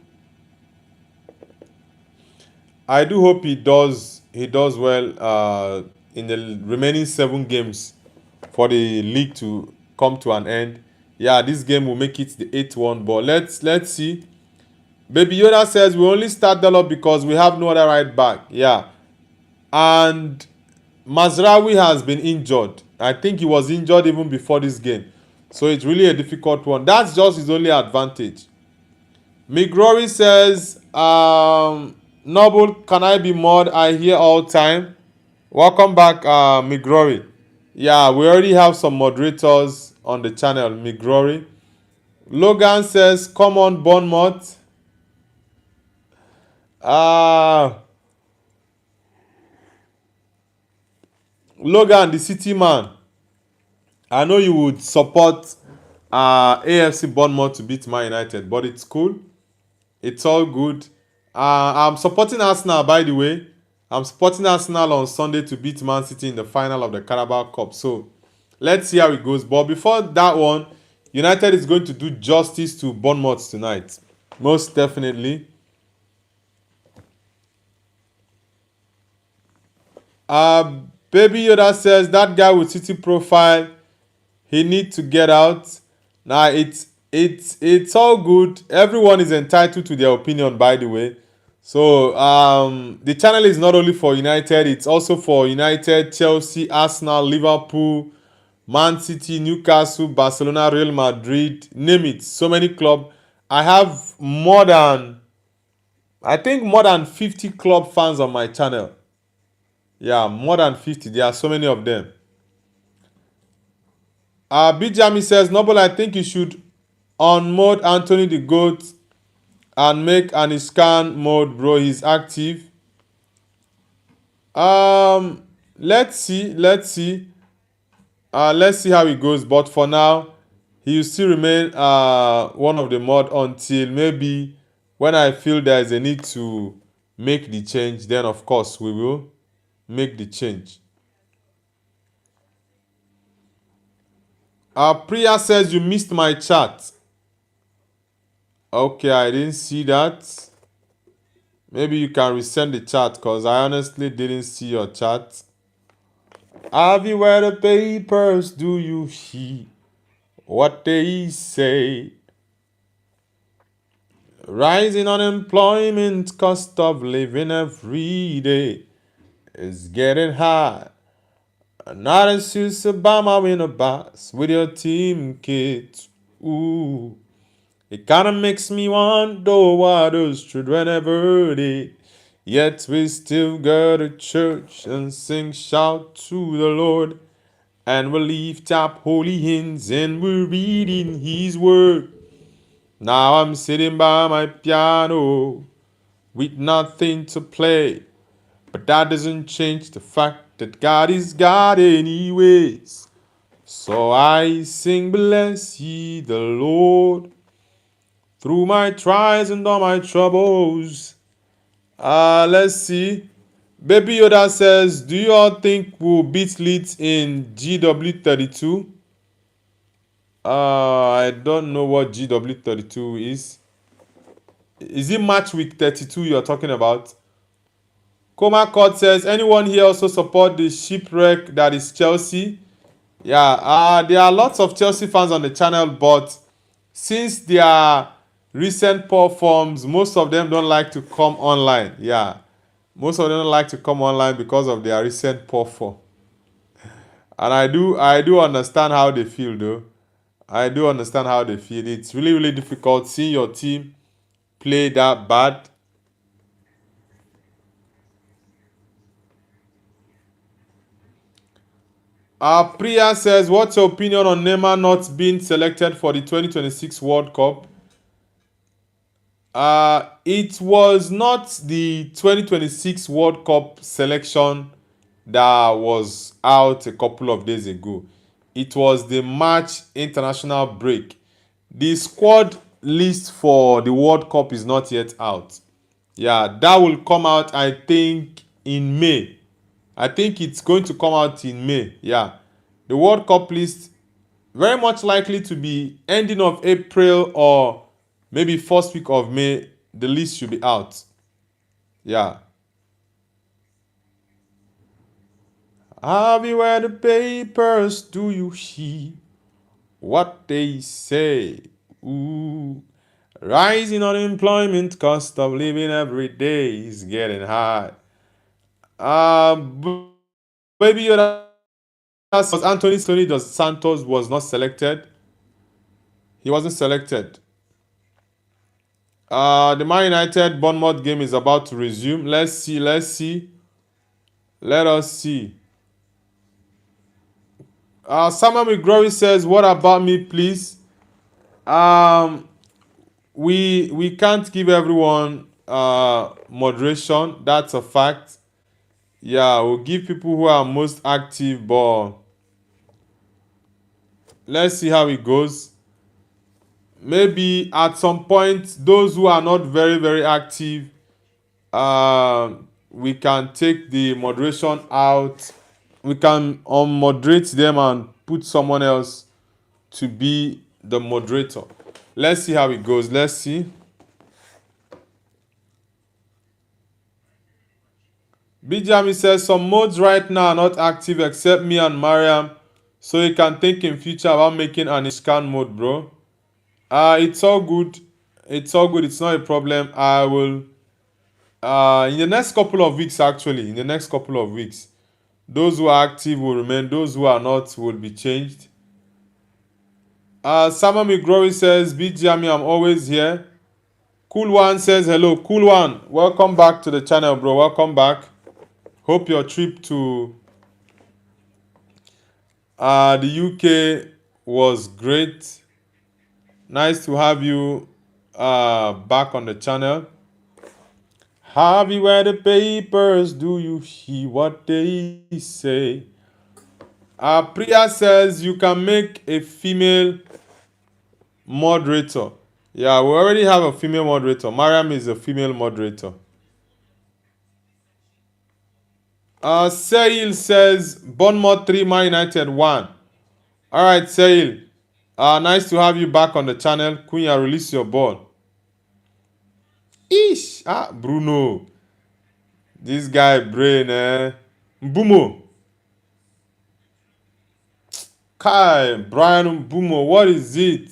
he does well in the remaining 7 games for the league to come to an end. Yeah, this game will make it the 8th one, but let's see. Baby Yoda says we only start Dalot because we have no other right back. Yeah. And Mazraoui has been injured. I think he was injured even before this game. So it's really a difficult one. That's just his only advantage. Migrory says, Noble, can I be mod? I hear all time. Welcome back, Migrory. Yeah, we already have some moderators on the channel, Migrory. Logan says, come on, Bournemouth. Logan, the city man, I know you would support AFC Bournemouth to beat Man United, but it's cool. It's all good. I'm supporting Arsenal, by the way. I'm supporting Arsenal on Sunday to beat Man City in the final of the Carabao Cup. So let's see how it goes. But before that one, United is going to do justice to Bournemouth tonight. Most definitely. Baby Yoda says that guy with City profile, he need to get out. Now it's all good. Everyone is entitled to their opinion, by the way. So the channel is not only for United, it's also for United, Chelsea, Arsenal, Liverpool, Man City, Newcastle, Barcelona, Real Madrid, name it. So many clubs. I have more than 50 club fans on my channel. Yeah, more than 50. There are so many of them. Bijami says, Noble, I think you should unmode Anthony the GOAT and make an scan mode, bro. He's active. Let's see. Let's see how it goes. But for now, he will still remain one of the mod until maybe when I feel there is a need to make the change. Then of course we will make the change. Priya says you missed my chat. Okay, I didn't see that. Maybe you can resend the chat because I honestly didn't see your chat. Have you read the papers? Do you hear what they say? Rising unemployment, cost of living every day is getting high. Not as you Obama in a bus with your team kids. Ooh, it kinda makes me wonder why those children ever did. Yet we still go to church and sing, shout to the Lord. And we lift up holy hands and we're reading His Word. Now I'm sitting by my piano with nothing to play. But that doesn't change the fact that God is God anyways. So I sing, bless ye the Lord through my trials and all my troubles. Let's see. Baby Yoda says, do you all think we'll beat Leeds in GW32? I don't know what GW32 is. Is it match week 32 you're talking about? Coma Court says, anyone here also support the shipwreck that is Chelsea? Yeah, there are lots of Chelsea fans on the channel, but since their recent poor forms, most of them don't like to come online. Yeah, most of them don't like to come online because of their recent poor form. And I do understand how they feel though. I do understand how they feel. It's really, really difficult seeing your team play that bad. Priya says, what's your opinion on Neymar not being selected for the 2026 World Cup? It was not the 2026 World Cup selection that was out a couple of days ago. It was the March international break. The squad list for the World Cup is not yet out. Yeah, that will come out, I think, in May. I think it's going to come out in May. Yeah. The World Cup list very much likely to be ending of April or maybe first week of May. The list should be out. Yeah. Have you read the papers? Do you hear what they say? Ooh. Rising unemployment, cost of living every day is getting high. Baby Yoda was Anthony dos Santos was not selected. He wasn't selected. The Man United Bournemouth game is about to resume. Let's see. Let us see. Samuel McGrory says, what about me, please? We can't give everyone moderation. That's a fact. Yeah, we'll give people who are most active, but let's see how it goes. Maybe at some point, those who are not very, very active, we can take the moderation out. We can unmoderate them and put someone else to be the moderator. Let's see how it goes. Let's see. Bijami says some mods right now are not active except me and Mariam, so you can think in future about making an scan mode, bro. It's all good. It's all good. It's not a problem. I will in the next couple of weeks, actually, in the next couple of weeks, those who are active will remain. Those who are not will be changed. Sama McGrory says, BGME, I'm always here. Cool One says, hello. Cool One, welcome back to the channel, bro. Welcome back. Hope your trip to the UK was great. Nice to have you back on the channel. Have you read the papers? Do you hear what they say? Priya says you can make a female moderator. Yeah, we already have a female moderator. Mariam is a female moderator. Sail says Bournemouth 3, Man United 1. Alright, Sail. Nice to have you back on the channel. Kunya, release your ball. Ish! Bruno. This guy brain, Mbumo. Kai, Brian Mbumo, what is it?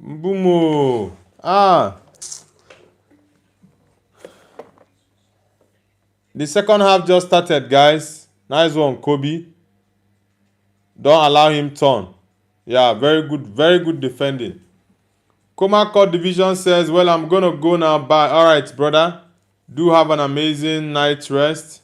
Mbumo. The second half just started, guys. Nice one, Kobe. Don't allow him turn. Yeah, very good defending. Coma Court Division says, well, I'm going to go now. Bye. All right, brother. Do have an amazing night rest.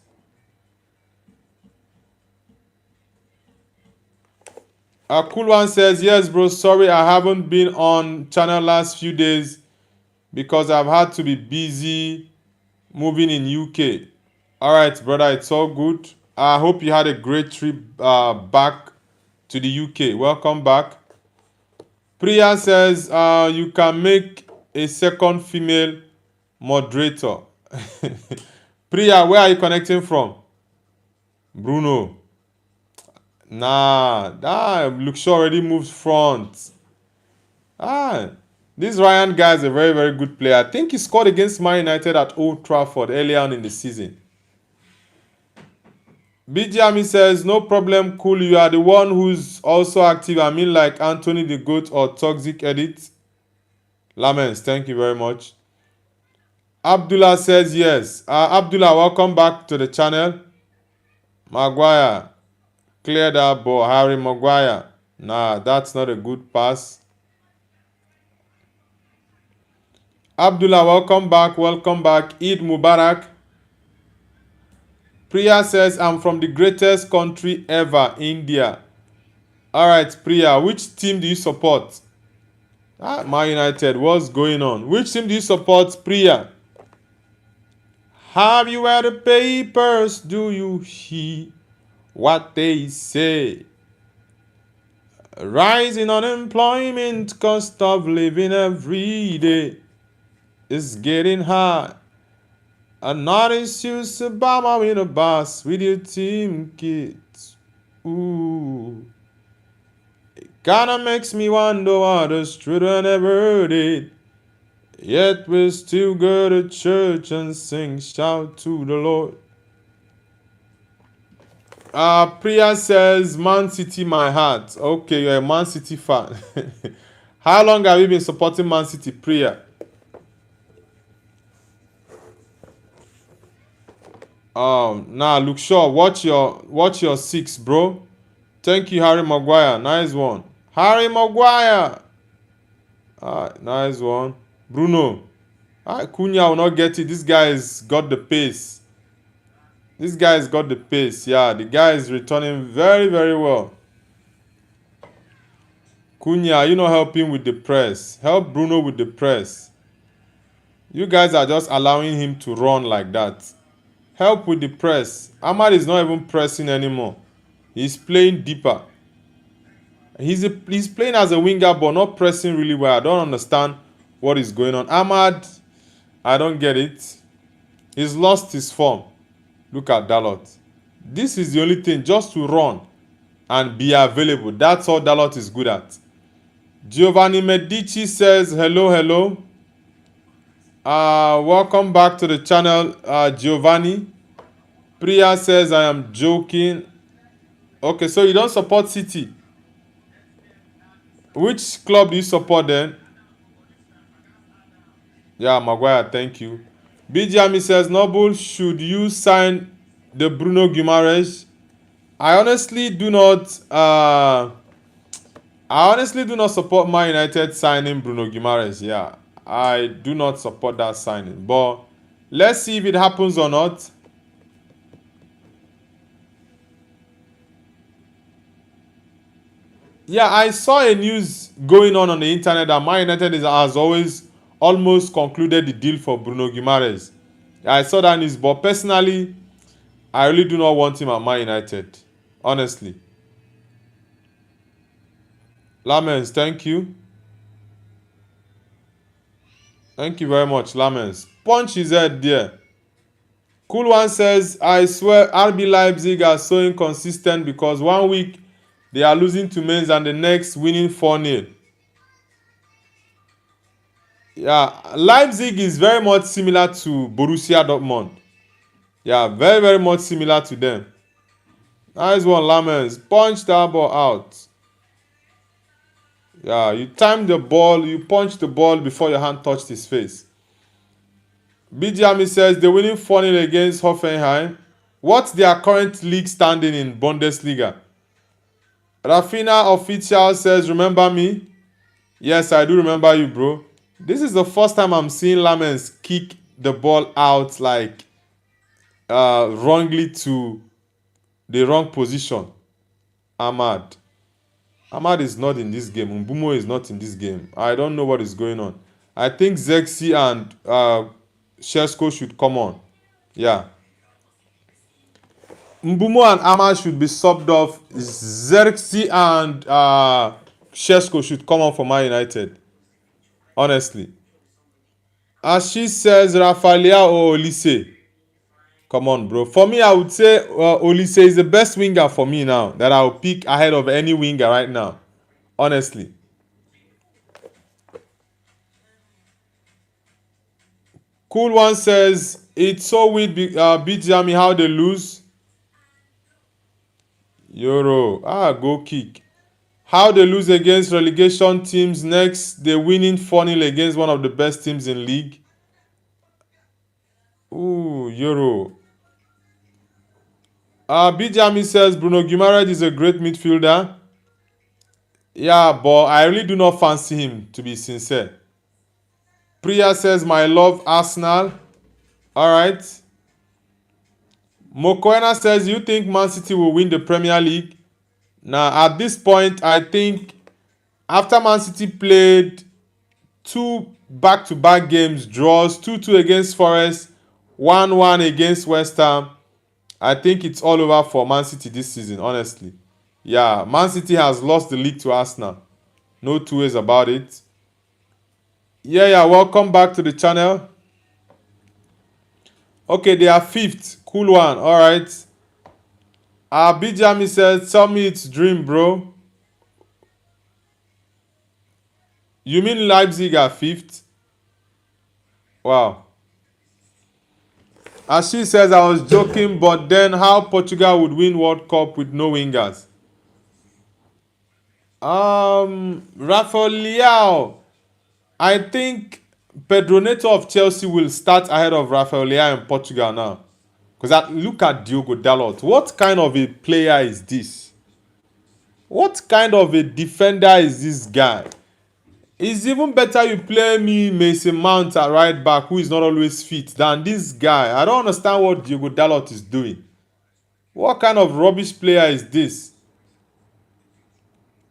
Cool One says, yes, bro. Sorry, I haven't been on channel last few days because I've had to be busy moving in UK. All right, brother. It's all good. I hope you had a great trip back to the UK. Welcome back. Priya says you can make a second female moderator. Priya, where are you connecting from? Bruno. Nah, Luxor already moved front. This Ryan guy is a very good player. I think he scored against Man United at Old Trafford earlier on in the season. BGME says, no problem, cool. You are the one who's also active. I mean, like Anthony the Goat or Toxic Edit. Lamens, thank you very much. Abdullah says yes. Abdullah, welcome back to the channel. Maguire, clear that ball. Harry Maguire. Nah, that's not a good pass. Abdullah, welcome back. Welcome back. Eid Mubarak. Priya says, I'm from the greatest country ever, India. All right, Priya, which team do you support? Man United, what's going on? Which team do you support, Priya? Have you read the papers? Do you hear what they say? Rising unemployment, cost of living every day is getting high. And notice you Obama in a bus with your team kids. Ooh. It kinda makes me wonder what the children ever did. Yet we still go to church and sing shout to the Lord. Priya says, Man City my heart. Okay, you're a Man City fan. How long have you been supporting Man City, Priya? Nah, look sure. Watch your six, bro. Thank you, Harry Maguire. Nice one. Harry Maguire. Nice one. Bruno. Cunha will not get it. This guy's got the pace. This guy's got the pace. Yeah, the guy is returning very well. Cunha, you not helping with the press. Help Bruno with the press. You guys are just allowing him to run like that. Help with the press. Ahmad is not even pressing anymore. He's playing deeper. He's playing as a winger but not pressing really well. I don't understand what is going on. Ahmad, I don't get it. He's lost his form. Look at Dalot. This is the only thing, just to run and be available. That's all Dalot is good at. Giovanni Medici says, hello. Welcome back to the channel, Giovanni. Priya says, I am joking. Okay, so you don't support City. Which club do you support then? Yeah, Maguire, thank you. BGME says, Noble, should you sign the Bruno Guimaraes? I honestly do not support Man United signing Bruno Guimaraes. Yeah, I do not support that signing. But let's see if it happens or not. Yeah, I saw a news going on the internet that Man United has always almost concluded the deal for Bruno Guimaraes. I saw that news, but personally, I really do not want him at Man United. Honestly. Lamens, thank you. Thank you very much, Lamens. Punch his head there. Cool One says, I swear RB Leipzig are so inconsistent because one week they are losing to Mainz and the next winning 4-0. Yeah, Leipzig is very much similar to Borussia Dortmund. Yeah, very, very much similar to them. Nice one, Lamens. Punch that ball out. Yeah, you timed the ball, you punched the ball before your hand touched his face. BGMI says they're winning 4-0 against Hoffenheim. What's their current league standing in Bundesliga? Rafina Official says, remember me? Yes, I do remember you, bro. This is the first time I'm seeing Lamens kick the ball out like wrongly to the wrong position. Ahmad is not in this game. Mbumo is not in this game. I don't know what is going on. I think Zexi and Shesko should come on. Yeah. Mbumo and Ahmad should be subbed off. Zexi and Shesko should come on for Man United. Honestly. As she says, Rafalia or Olise. Come on, bro. For me, I would say Olise is the best winger for me now that I'll pick ahead of any winger right now. Honestly. Cool One says, it's so weird beat Jami how they lose. Euro. Go kick. How they lose against relegation teams. Next, they're winning 4-0 against one of the best teams in league. Ooh, Euro. Bijami says Bruno Guimaraes is a great midfielder. Yeah, but I really do not fancy him, to be sincere. Priya says, my love, Arsenal. Alright. Mokoena says, you think Man City will win the Premier League? Now, at this point, I think after Man City played 2 back-to-back games, draws, 2-2 against Forest, 1-1 against West Ham, I think it's all over for Man City this season, honestly. Yeah, Man City has lost the league to Arsenal. No two ways about it. Yeah, welcome back to the channel. Okay, they are 5th. Cool One, alright. Bijami says, tell me it's dream, bro. You mean Leipzig are 5th? Wow. As she says, I was joking, but then how Portugal would win World Cup with no wingers? Rafael Leao. I think Pedro Neto of Chelsea will start ahead of Rafael Leao in Portugal now. Because look at Diogo Dalot. What kind of a player is this? What kind of a defender is this guy? It's even better you play me Mason Mount at right back, who is not always fit, than this guy. I don't understand what Diogo Dalot is doing. What kind of rubbish player is this?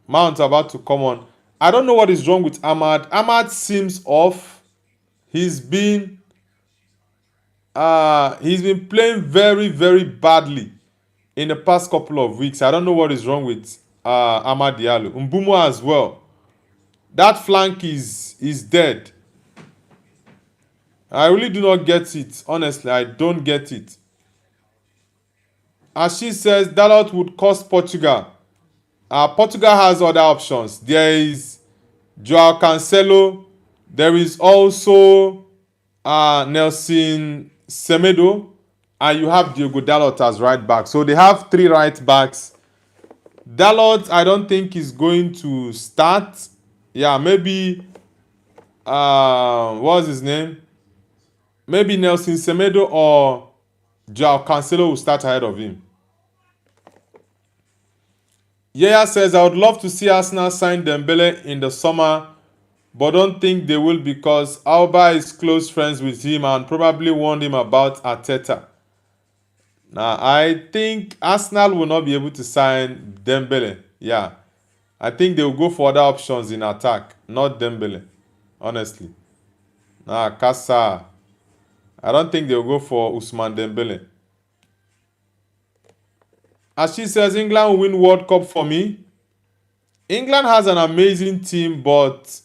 Mount about to come on. I don't know what is wrong with Ahmad. Ahmad seems off. He's been playing very, very badly in the past couple of weeks. I don't know what is wrong with Amad Diallo. Mbumo as well. That flank is dead. I really do not get it. Honestly, I don't get it. As she says, Dalot would cost Portugal. Portugal has other options. There is Joao Cancelo. There is also Nelson Semedo. And you have Diogo Dalot as right back. So they have 3 right backs. Dalot, I don't think is going to start. Yeah, maybe what's his name? Maybe Nelson Semedo or Joao Cancelo will start ahead of him. Yaya says, I would love to see Arsenal sign Dembele in the summer, but don't think they will because Alba is close friends with him and probably warned him about Arteta. Now, I think Arsenal will not be able to sign Dembele. Yeah. I think they will go for other options in attack, not Dembele. Honestly. Nah, Kassa. I don't think they'll go for Ousmane Dembele. As she says, England will win World Cup for me. England has an amazing team, but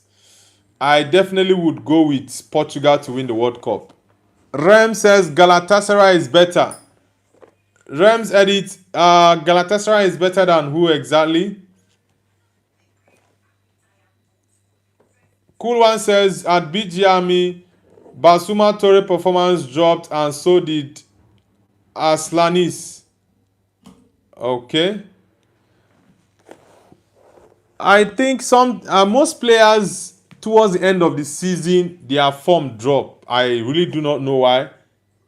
I definitely would go with Portugal to win the World Cup. Rem says Galatasaray is better. Rem's edit, Galatasaray is better than who exactly? Cool One says at BGME, Basuma Torre performance dropped and so did Aslanis. Okay. I think most players towards the end of the season, their form drop. I really do not know why.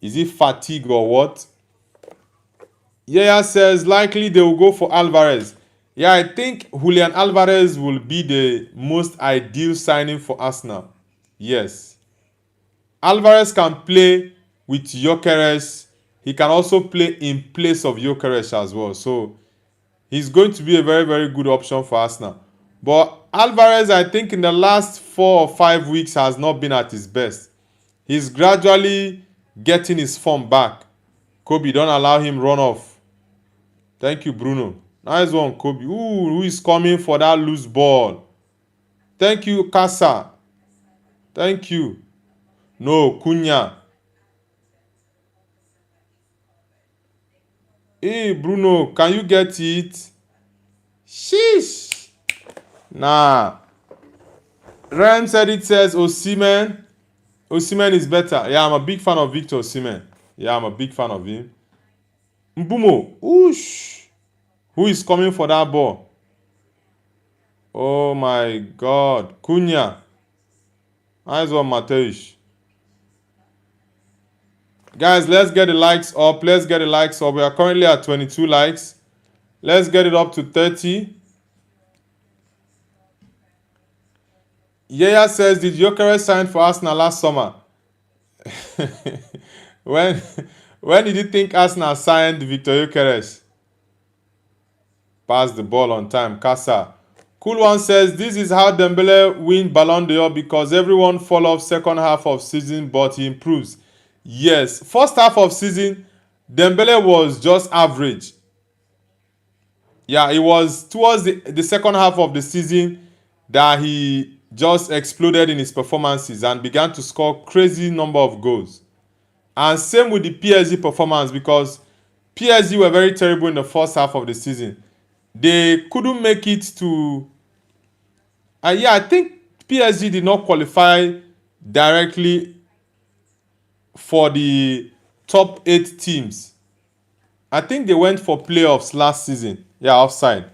Is it fatigue or what? Yaya says likely they will go for Alvarez. Yeah, I think Julian Alvarez will be the most ideal signing for Arsenal. Yes. Alvarez can play with Gyökeres. He can also play in place of Gyökeres as well. So he's going to be a very, very good option for Arsenal. But Alvarez, I think in the last 4 or 5 weeks has not been at his best. He's gradually getting his form back. Kobe, don't allow him run off. Thank you, Bruno. Nice one, Kobe. Ooh, who is coming for that loose ball? Thank you, Kassa. Thank you. No, Cunha. Hey, Bruno, can you get it? Sheesh. Nah. Rem said it says Osimhen. Osimhen is better. Yeah, I'm a big fan of Victor Osimhen. Yeah, I'm a big fan of him. Mbumo. Oosh. Who is coming for that ball? Oh my God. Cunha. Nice one, Mateusz. Guys, let's get the likes up. Let's get the likes up. We are currently at 22 likes. Let's get it up to 30. Yaya says, did Gyökeres sign for Arsenal last summer? when did you think Arsenal signed Victor Gyökeres? Pass the ball on time. Kassa. Cool One says, this is how Dembele win Ballon d'Or because everyone fall off second half of season, but he improves. Yes, first half of season, Dembele was just average. Yeah, it was towards the second half of the season that he just exploded in his performances and began to score crazy number of goals. And same with the PSG performance because PSG were very terrible in the first half of the season. They couldn't make it to... I think PSG did not qualify directly for the top 8 teams. I think they went for playoffs last season. Yeah, offside.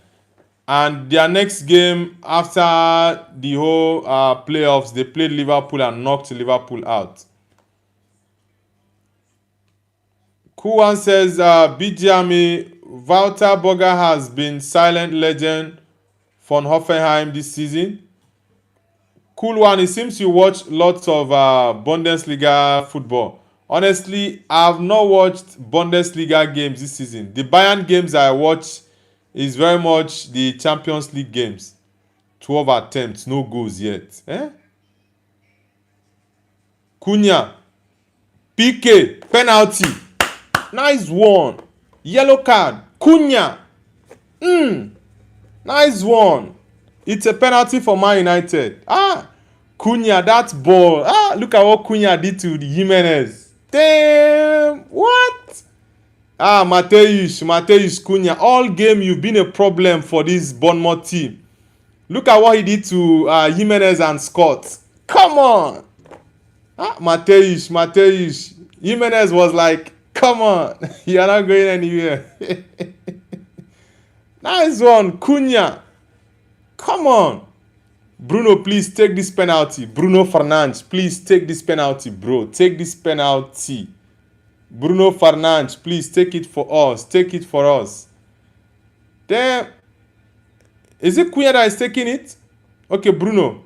And their next game after the whole playoffs, they played Liverpool and knocked Liverpool out. Cool One says, BGME, Walter Burger has been silent legend for Hoffenheim this season. Cool One, it seems you watch lots of Bundesliga football. Honestly, I have not watched Bundesliga games this season. The Bayern games I watch is very much the Champions League games. 12 attempts, no goals yet. Cunha. PK, penalty. Nice one. Yellow card. Cunha. Nice one. It's a penalty for Man United. Cunha, that ball. Look at what Cunha did to Jimenez. Damn. What? Mateusz Cunha. All game you've been a problem for this Bournemouth team. Look at what he did to Jimenez and Scott. Come on. Mateusz. Jimenez was like, come on. You're not going anywhere. Nice one, Cunha. Come on. Bruno, please take this penalty. Bruno Fernandes, please take this penalty, bro. Take this penalty. Bruno Fernandes, please take it for us. Take it for us. Damn. Is it Cunha that is taking it? Okay, Bruno.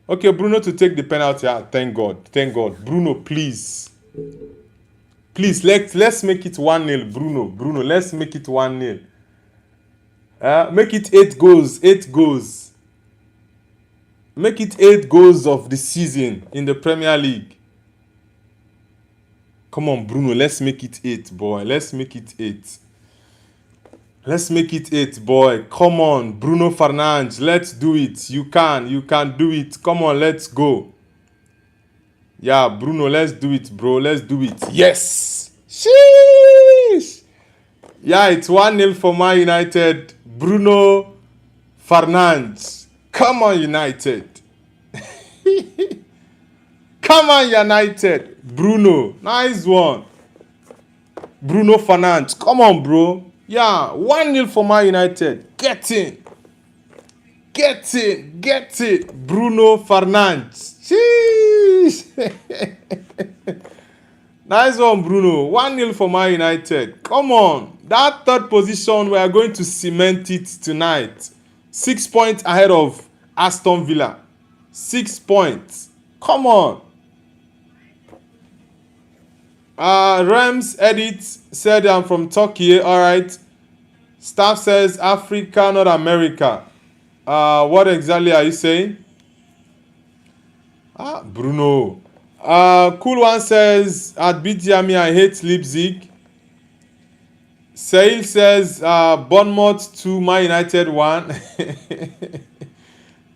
Okay, Bruno to take the penalty. Thank God. Thank God. Bruno, please. Please, let's make it 1-0. Bruno, let's make it 1-0. Make it 8 goals. 8 goals. Make it 8 goals of the season in the Premier League. Come on, Bruno. Let's make it 8, boy. Let's make it 8. Let's make it 8, boy. Come on, Bruno Fernandes. Let's do it. You can. You can do it. Come on, let's go. Yeah, Bruno, let's do it, bro. Let's do it. Yes. Sheesh. Yeah, it's 1-0 for Man United. Bruno Fernandes. Come on, United. Come on, United. Bruno. Nice one. Bruno Fernandes. Come on, bro. Yeah, 1-0 for Man United. Get in. Get it. Get it. Bruno Fernandes. Jeez. Nice one, Bruno. 1-0 for Man United. Come on. That third position, we are going to cement it tonight. 6 points ahead of Aston Villa. 6 points. Come on. Rams edit said I'm from Turkey. All right. Staff says Africa, not America. What exactly are you saying? Bruno. Cool one says at BGME I hate Leipzig. Sail says Bournemouth 2, Man United 1.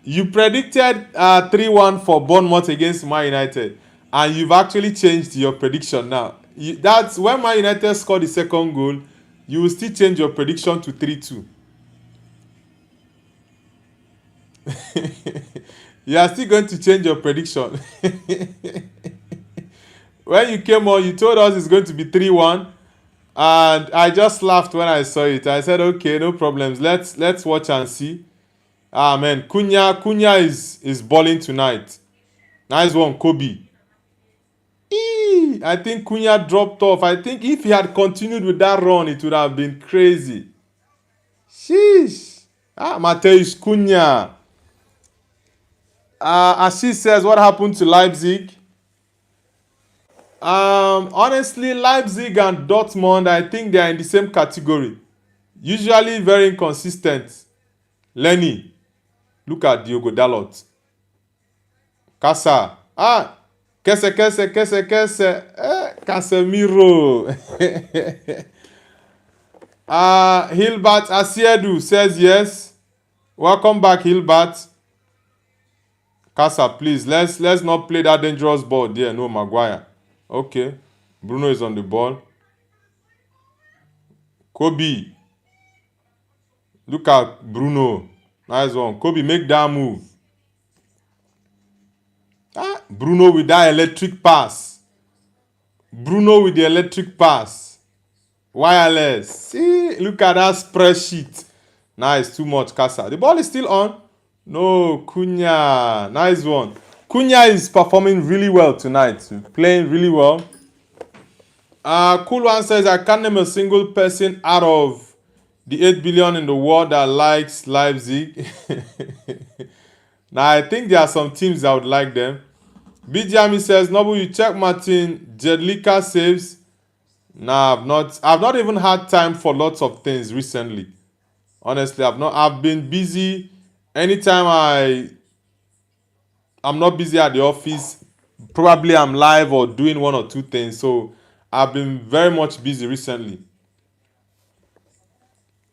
You predicted 3-1 for Bournemouth against Man United, and you've actually changed your prediction now. That's when Man United scored the second goal. You will still change your prediction to 3-2. You are still going to change your prediction. When you came on, you told us it's going to be 3-1, and I just laughed when I saw it. I said, okay, no problems. Let's watch and see. Man, Cunha is balling tonight. Nice one, Kobe. I think Cunha dropped off. I think if he had continued with that run, it would have been crazy. Sheesh. Mateus Cunha. Ashish says, what happened to Leipzig? Honestly, Leipzig and Dortmund, I think they are in the same category. Usually very inconsistent. Lenny. Look at Diogo Dalot. Casa. Kese. Casemiro. Hilbert Asiedu says yes. Welcome back, Hilbert. Casa, please. Let's not play that dangerous ball there. No, Maguire. Okay. Bruno is on the ball. Kobe. Look at Bruno. Nice one. Kobe, make that move. Bruno with that electric pass. Bruno with the electric pass. Wireless. See, look at that spreadsheet. Nice, too much, Casa. The ball is still on. No, Cunha. Nice one. Cunha is performing really well tonight. Playing really well. Cool one says, I can't name a single person out of the 8 billion in the world that likes Leipzig. Now, I think there are some teams that would like them. BGME says, Noble, you check Martin Jedlika saves. Nah, I've not even had time for lots of things recently. Honestly, I've been busy. Anytime I'm not busy at the office, probably I'm live or doing one or two things. So I've been very much busy recently.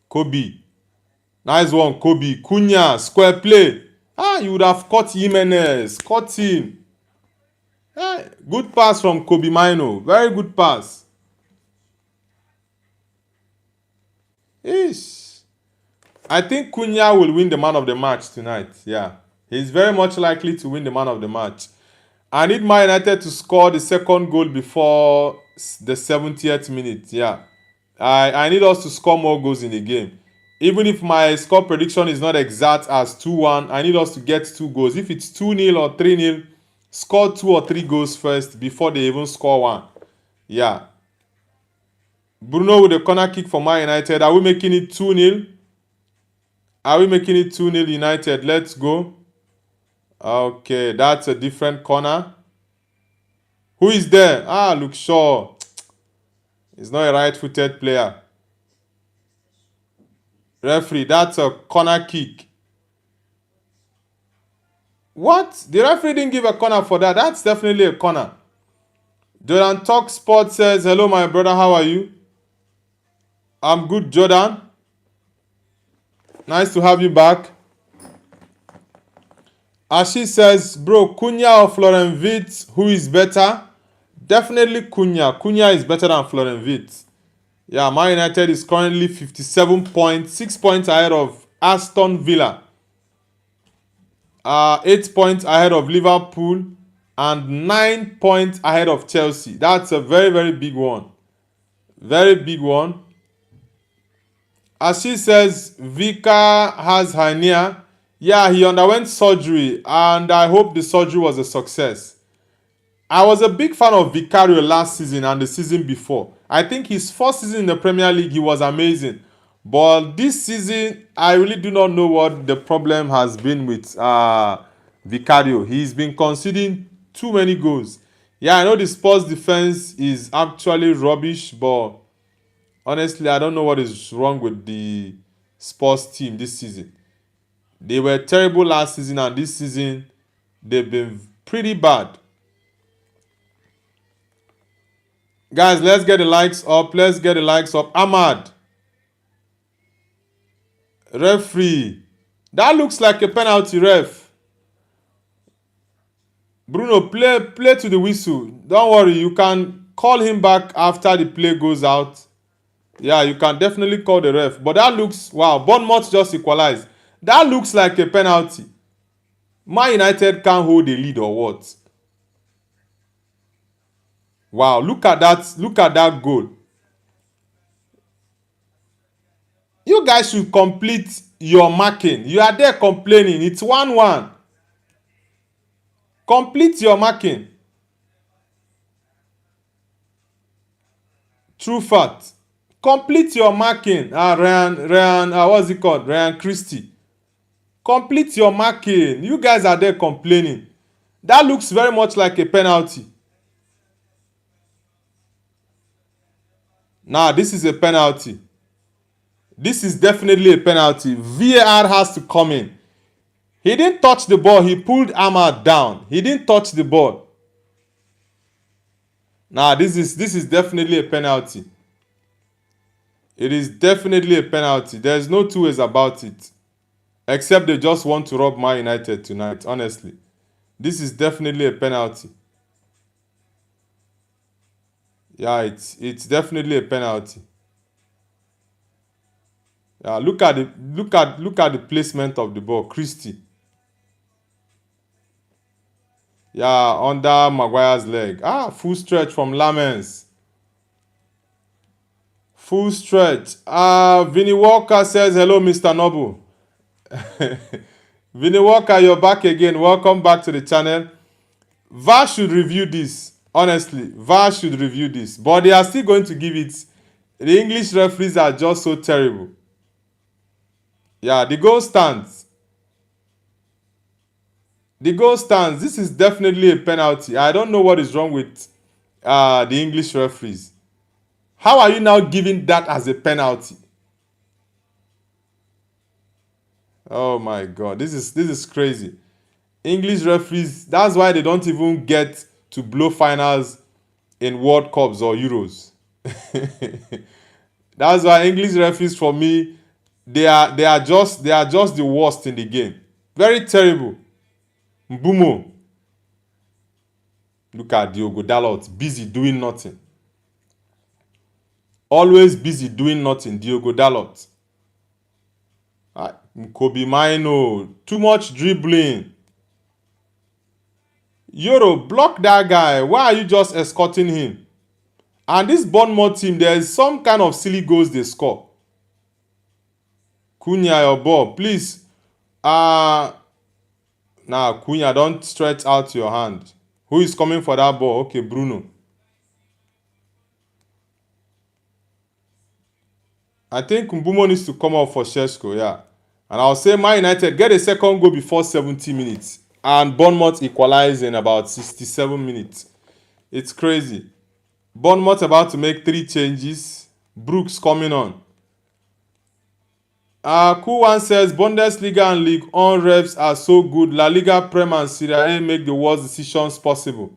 Kobe. Nice one, Kobe. Cunha, square play. You would have caught Jimenez. Caught him. Good pass from Kobe Mino. Very good pass. I think Cunha will win the man of the match tonight. Yeah. He's very much likely to win the man of the match. I need Man United to score the second goal before the 70th minute. Yeah. I need us to score more goals in the game. Even if my score prediction is not exact as 2-1, I need us to get 2 goals. If it's 2-0 or 3-0, score 2 or 3 goals first before they even score 1. Yeah. Bruno with a corner kick for Man United. Are we making it 2-0? Are we making it 2-0 United? Let's go. Okay, that's a different corner. Who is there? Luke Shaw. He's not a right-footed player. Referee, that's a corner kick. What? The referee didn't give a corner for that. That's definitely a corner. Jordan Talk Sport says, hello, my brother. How are you? I'm good, Jordan. Nice to have you back. Ashi says, bro, Cunha or Florian Wirtz, who is better? Definitely Cunha. Cunha is better than Florian Wirtz. Yeah, Man United is currently 57 points, 6 points ahead of Aston Villa. 8 points ahead of Liverpool and 9 points ahead of Chelsea. That's a very, very big one. Very big one. As she says, Vika has hernia. Yeah, he underwent surgery and I hope the surgery was a success. I was a big fan of Vicario last season and the season before. I think his first season in the Premier League, he was amazing. But this season, I really do not know what the problem has been with Vicario. He's been conceding too many goals. Yeah, I know the Spurs defense is actually rubbish, but honestly, I don't know what is wrong with the Spurs team this season. They were terrible last season and this season, they've been pretty bad. Guys, let's get the likes up. Let's get the likes up. Ahmad. Referee. That looks like a penalty, ref. Bruno, play to the whistle. Don't worry, you can call him back after the play goes out. Yeah, you can definitely call the ref. But that looks, wow, Bournemouth just equalized. That looks like a penalty. Man United can't hold the lead or what? Wow, look at that. Look at that goal. You guys should complete your marking. You are there complaining. It's 1-1. Complete your marking. True fact. Complete your marking. Ryan, what's it called? Ryan Christie. Complete your marking. You guys are there complaining. That looks very much like a penalty. Nah, this is a penalty. This is definitely a penalty. VAR has to come in. He didn't touch the ball. He pulled Ahmad down. He didn't touch the ball. Nah, this is definitely a penalty. It is definitely a penalty. There's no two ways about it. Except they just want to rob Man United tonight, honestly. This is definitely a penalty. Yeah, it's definitely a penalty. Yeah, look at the placement of the ball, Christie. Yeah, under Maguire's leg. Full stretch from Lamens. Full stretch. Vinny Walker says, hello, Mr. Noble. Vinny Walker, you're back again. Welcome back to the channel. VAR should review this. Honestly, VAR should review this. But they are still going to give it. The English referees are just so terrible. Yeah, the goal stands. The goal stands. This is definitely a penalty. I don't know what is wrong with the English referees. How are you now giving that as a penalty? Oh my God, this is crazy. English referees, that's why they don't even get to blow finals in World Cups or Euros. That's why English referees, for me, they are just the worst in the game. Very terrible. Mbumo. Look at Diogo Dalot, busy doing nothing. Always busy doing nothing, Diogo Dalot. Kobe Mino, too much dribbling. Euro, block that guy. Why are you just escorting him? And this Bournemouth team, there is some kind of silly goals they score. Cunha, your ball, please. Cunha, don't stretch out your hand. Who is coming for that ball? Okay, Bruno. I think Mbumo needs to come up for Sheshko, yeah. And I'll say Man United get a second goal before 70 minutes. And Bournemouth equalize in about 67 minutes. It's crazy. Bournemouth about to make 3 changes. Brooks coming on. Cool One says Bundesliga and League 1 refs are so good. La Liga, Prem and Serie A make the worst decisions possible.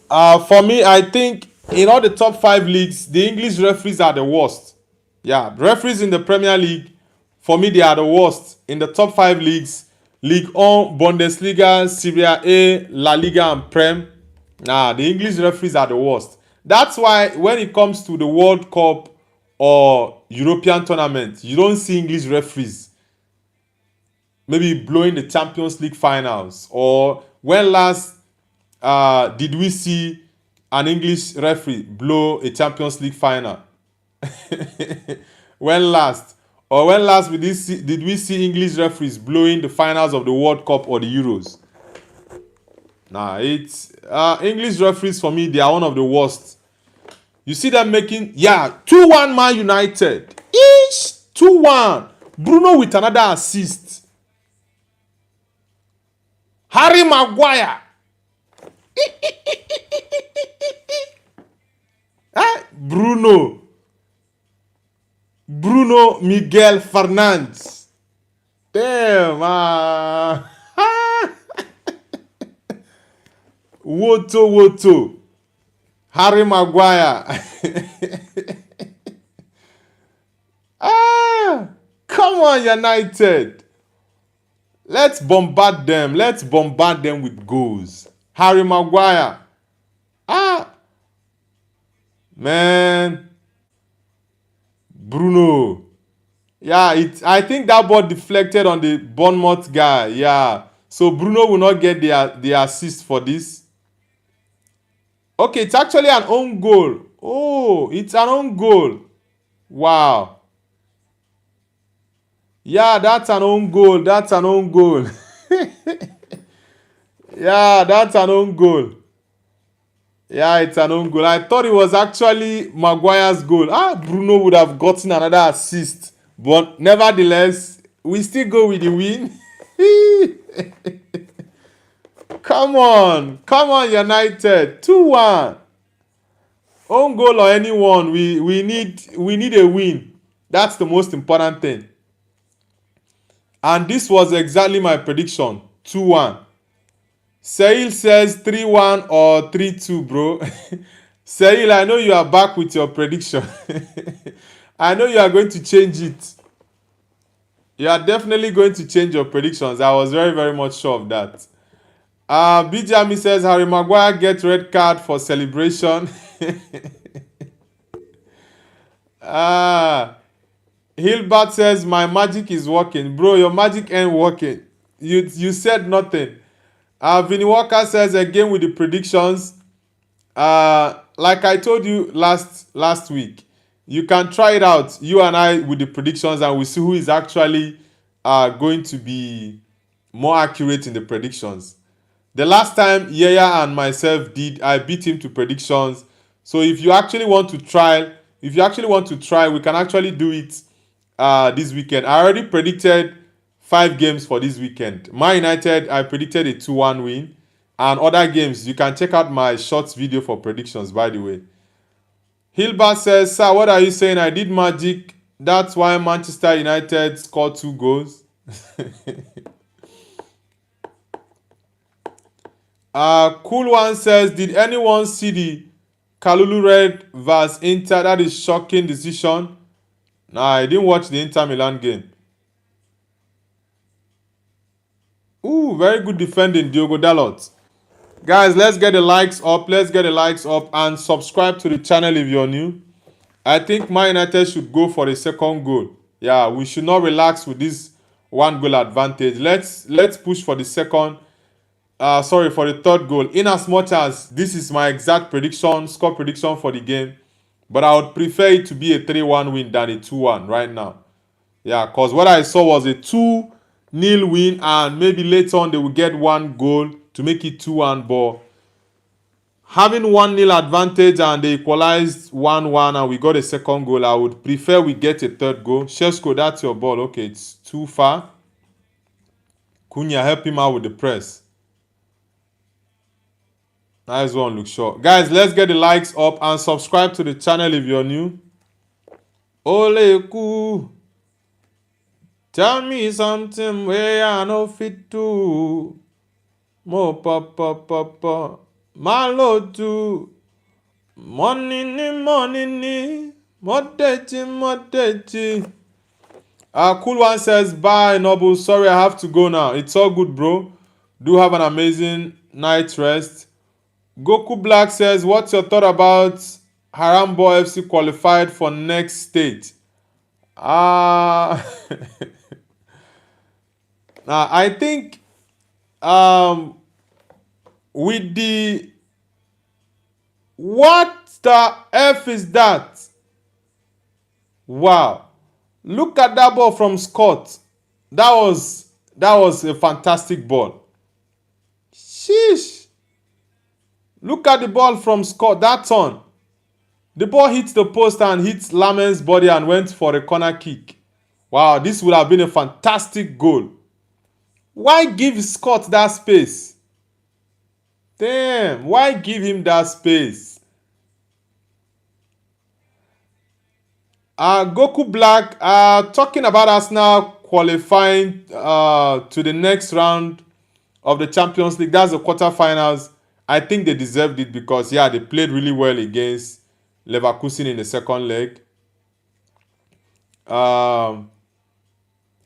For me, I think in all the top 5 leagues, the English referees are the worst. Yeah, referees in the Premier League, for me, they are the worst. In the top 5 leagues, League 1, Bundesliga, Serie A, La Liga, and Prem, the English referees are the worst. That's why when it comes to the World Cup or European tournament, you don't see English referees maybe blowing the Champions League finals. Or when last did we see an English referee blow a Champions League final? When last? Or when last did we see English referees blowing the finals of the World Cup or the Euros? It's English referees for me, they are one of the worst. You see them making 2-1 Man United. 2-1. Bruno with another assist. Harry Maguire. Bruno Miguel Fernandes. Damn. Woto. Harry Maguire. Come on, United. Let's bombard them. Let's bombard them with goals. Harry Maguire. Man. Bruno. I think that ball deflected on the Bournemouth guy. Yeah. So Bruno will not get the assist for this. Okay, it's actually an own goal. Oh, it's an own goal. Wow. Yeah, that's an own goal. That's an own goal. Yeah, that's an own goal. Yeah, it's an own goal. I thought it was actually Maguire's goal. Bruno would have gotten another assist. But nevertheless, we still go with the win. Come on, United. 2-1. Own goal or anyone, we need a win. That's the most important thing. And this was exactly my prediction. 2-1. Sahil says 3-1 or 3-2, bro. Sahil, I know you are back with your prediction. I know you are going to change it. You are definitely going to change your predictions. I was very, very much sure of that. Bijami says Harry Maguire gets red card for celebration. Hilbert says my magic is working. Bro, your magic ain't working. You said nothing. Vinny Walker says again with the predictions. Like I told you last week, you can try it out, you and I, with the predictions, and we see who is actually going to be more accurate in the predictions. The last time Yaya and myself did, I beat him to predictions. So if you actually want to try, we can actually do it this weekend. I already predicted 5 games for this weekend. Man United, I predicted a 2-1 win. And other games, you can check out my shorts video for predictions, by the way. Hilbert says, sir, what are you saying? I did magic. That's why Manchester United scored 2 goals. Cool One says, did anyone see the Kalulu Red vs Inter? That is shocking decision. Nah, I didn't watch the Inter Milan game. Ooh, very good defending, Diogo Dalot. Guys, let's get the likes up. And subscribe to the channel if you're new. I think Man United should go for the second goal. Yeah, we should not relax with this 1 goal advantage. Let's push for the for the third goal. In as much as this is my exact score prediction for the game, but I would prefer it to be a 3-1 win than a 2-1 right now. Yeah, because what I saw was a 2-0 win, and maybe later on they will get 1 goal to make it 2-1. But having 1-0 advantage and they equalized 1-1 and we got a second goal, I would prefer we get a third goal. Shesko, that's your ball. Okay, it's too far. Cunha, help him out with the press. Nice one, Luke Shaw. Guys, let's get the likes up and subscribe to the channel if you're new. Oleku, tell me something where I no fit to. Mo papa, malotu. Money, modechi. Cool One says, bye, Noble. Sorry, I have to go now. It's all good, bro. Do have an amazing night rest. Goku Black says, what's your thought about Harambo FC qualified for next stage? I think with the what the F is that? Wow. Look at that ball from Scott. That was a fantastic ball. Sheesh. Look at the ball from Scott. That on. The ball hit the post and hit Lamen's body and went for a corner kick. Wow, this would have been a fantastic goal. Why give Scott that space? Damn, why give him that space? Goku Black, talking about Arsenal qualifying to the next round of the Champions League. That's the quarterfinals. I think they deserved it because, yeah, they played really well against Leverkusen in the second leg.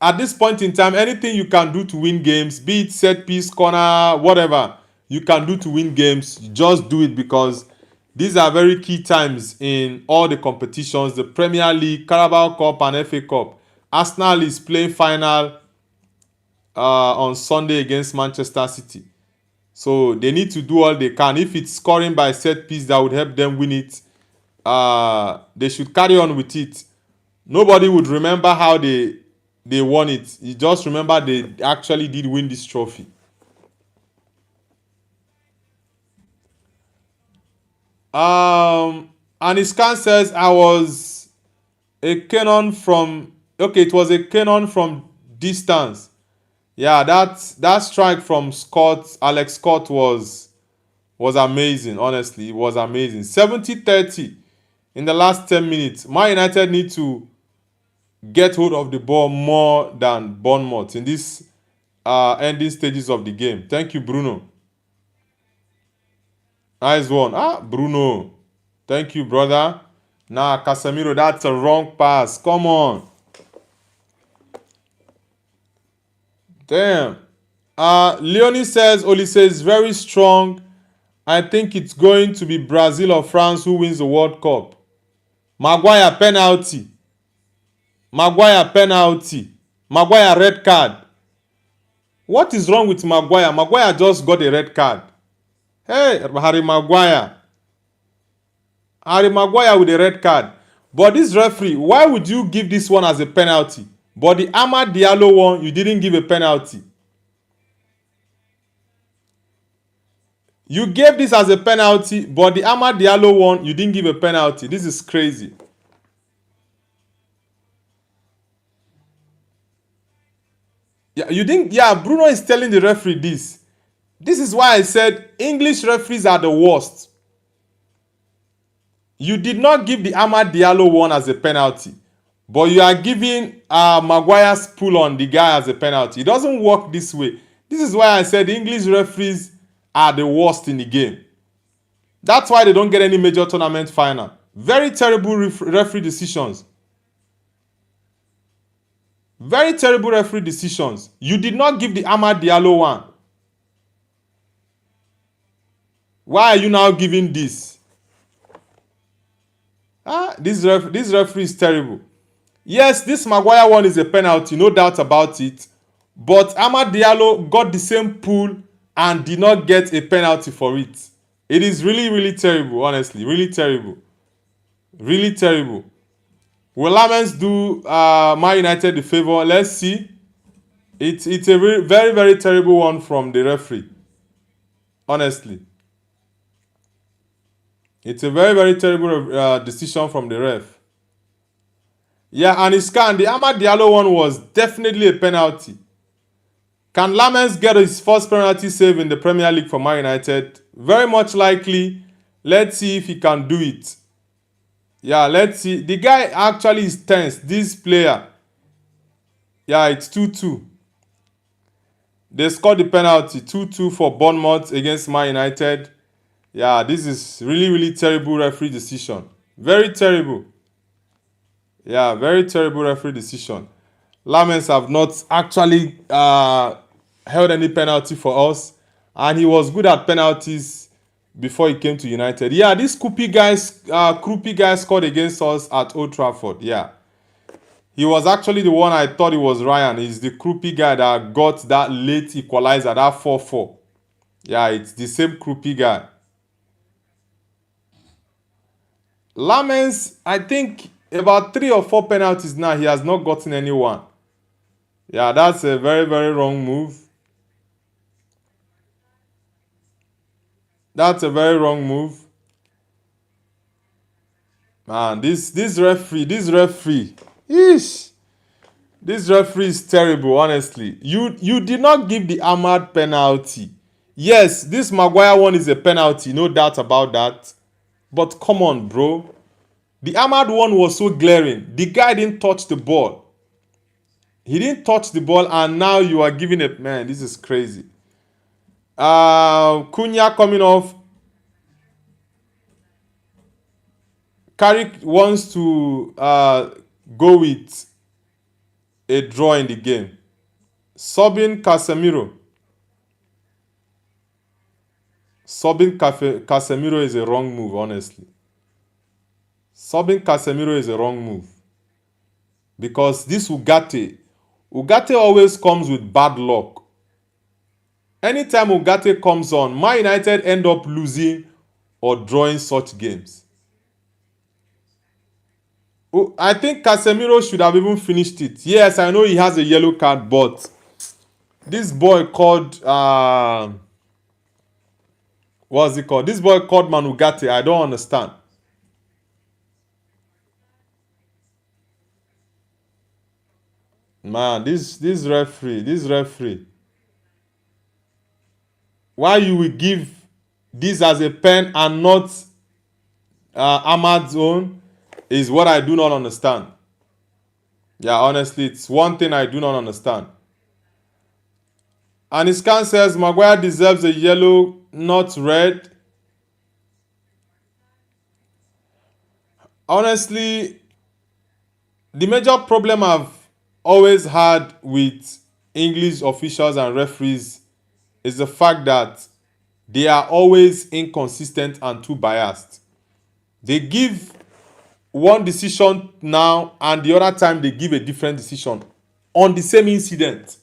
At this point in time, anything you can do to win games, be it set piece, corner, whatever you can do to win games, just do it because these are very key times in all the competitions. The Premier League, Carabao Cup and FA Cup. Arsenal is playing final on Sunday against Manchester City. So they need to do all they can. If it's scoring by set piece that would help them win it, they should carry on with it. Nobody would remember how they won it. You just remember they actually did win this trophy. And Iskan says I was a cannon from it was a cannon from distance. Yeah, that strike from Alex Scott was amazing. Honestly, it was amazing. 70-30 in the last 10 minutes. Man United need to get hold of the ball more than Bournemouth in this ending stages of the game. Thank you, Bruno. Nice one. Bruno. Thank you, brother. Nah, Casemiro, that's a wrong pass. Come on. Damn. Leonie says, Olise is very strong. I think it's going to be Brazil or France who wins the World Cup. Maguire penalty. Maguire red card. What is wrong with Maguire? Maguire just got a red card. Hey, Harry Maguire with a red card. But this referee, why would you give this one as a penalty? But the Amad Diallo one, you didn't give a penalty. You gave this as a penalty, but the Amad Diallo one, you didn't give a penalty. This is crazy. Yeah, you didn't. Yeah, Bruno is telling the referee this. This is why I said English referees are the worst. You did not give the Amad Diallo one as a penalty, but you are giving Maguire's pull on the guy as a penalty. It doesn't work this way. This is why I said English referees are the worst in the game. That's why they don't get any major tournament final. Very terrible referee decisions. Very terrible referee decisions. You did not give the Amad Diallo one. Why are you now giving this? This referee is terrible. Yes, this Maguire one is a penalty, no doubt about it. But Amad Diallo got the same pull and did not get a penalty for it. It is really, really terrible, honestly. Really terrible. Really terrible. Will Lamens do Man United the favor? Let's see. It's a very, very, very terrible one from the referee. Honestly. It's a very, very terrible decision from the ref. Yeah, and the Amad Diallo one was definitely a penalty. Can Lamens get his first penalty save in the Premier League for Man United? Very much likely. Let's see if he can do it. Yeah, let's see. The guy actually is tense. This player. Yeah, it's 2-2. They scored the penalty 2-2 for Bournemouth against Man United. Yeah, this is really, really terrible referee decision. Very terrible. Yeah, very terrible referee decision. Lamens have not actually held any penalty for us, and he was good at penalties before he came to United. Yeah, this Krupi guy scored against us at Old Trafford. Yeah, he was actually the one I thought it was Ryan. He's the Krupi guy that got that late equalizer, that 4-4. Yeah, it's the same Krupi guy. Lamens, I think about 3 or 4 penalties now, he has not gotten anyone. Yeah, that's a very, very wrong move. That's a very wrong move. Man, this referee, Yeesh. This referee is terrible, honestly. You did not give the Ahmad penalty. Yes, this Maguire one is a penalty, no doubt about that. But come on, bro. The Ahmad one was so glaring. The guy didn't touch the ball. He didn't touch the ball, and now you are giving it. Man, this is crazy. Cunha coming off. Carrick wants to go with a draw in the game. Subbing Casemiro. Casemiro is a wrong move, honestly. Subbing Casemiro is a wrong move. Because this Ugarte always comes with bad luck. Anytime Ugarte comes on, Man United end up losing or drawing such games. I think Casemiro should have even finished it. Yes, I know he has a yellow card, but this boy called what's it called? This boy called Manugate. I don't understand. Man, this referee. Why you will give this as a pen and not Ahmad's own is what I do not understand. Yeah, honestly, it's one thing I do not understand. And Iskan says Maguire deserves a yellow, not red. Honestly, the major problem I've always had with English officials and referees is the fact that they are always inconsistent and too biased. They give one decision now and the other time they give a different decision on the same incident.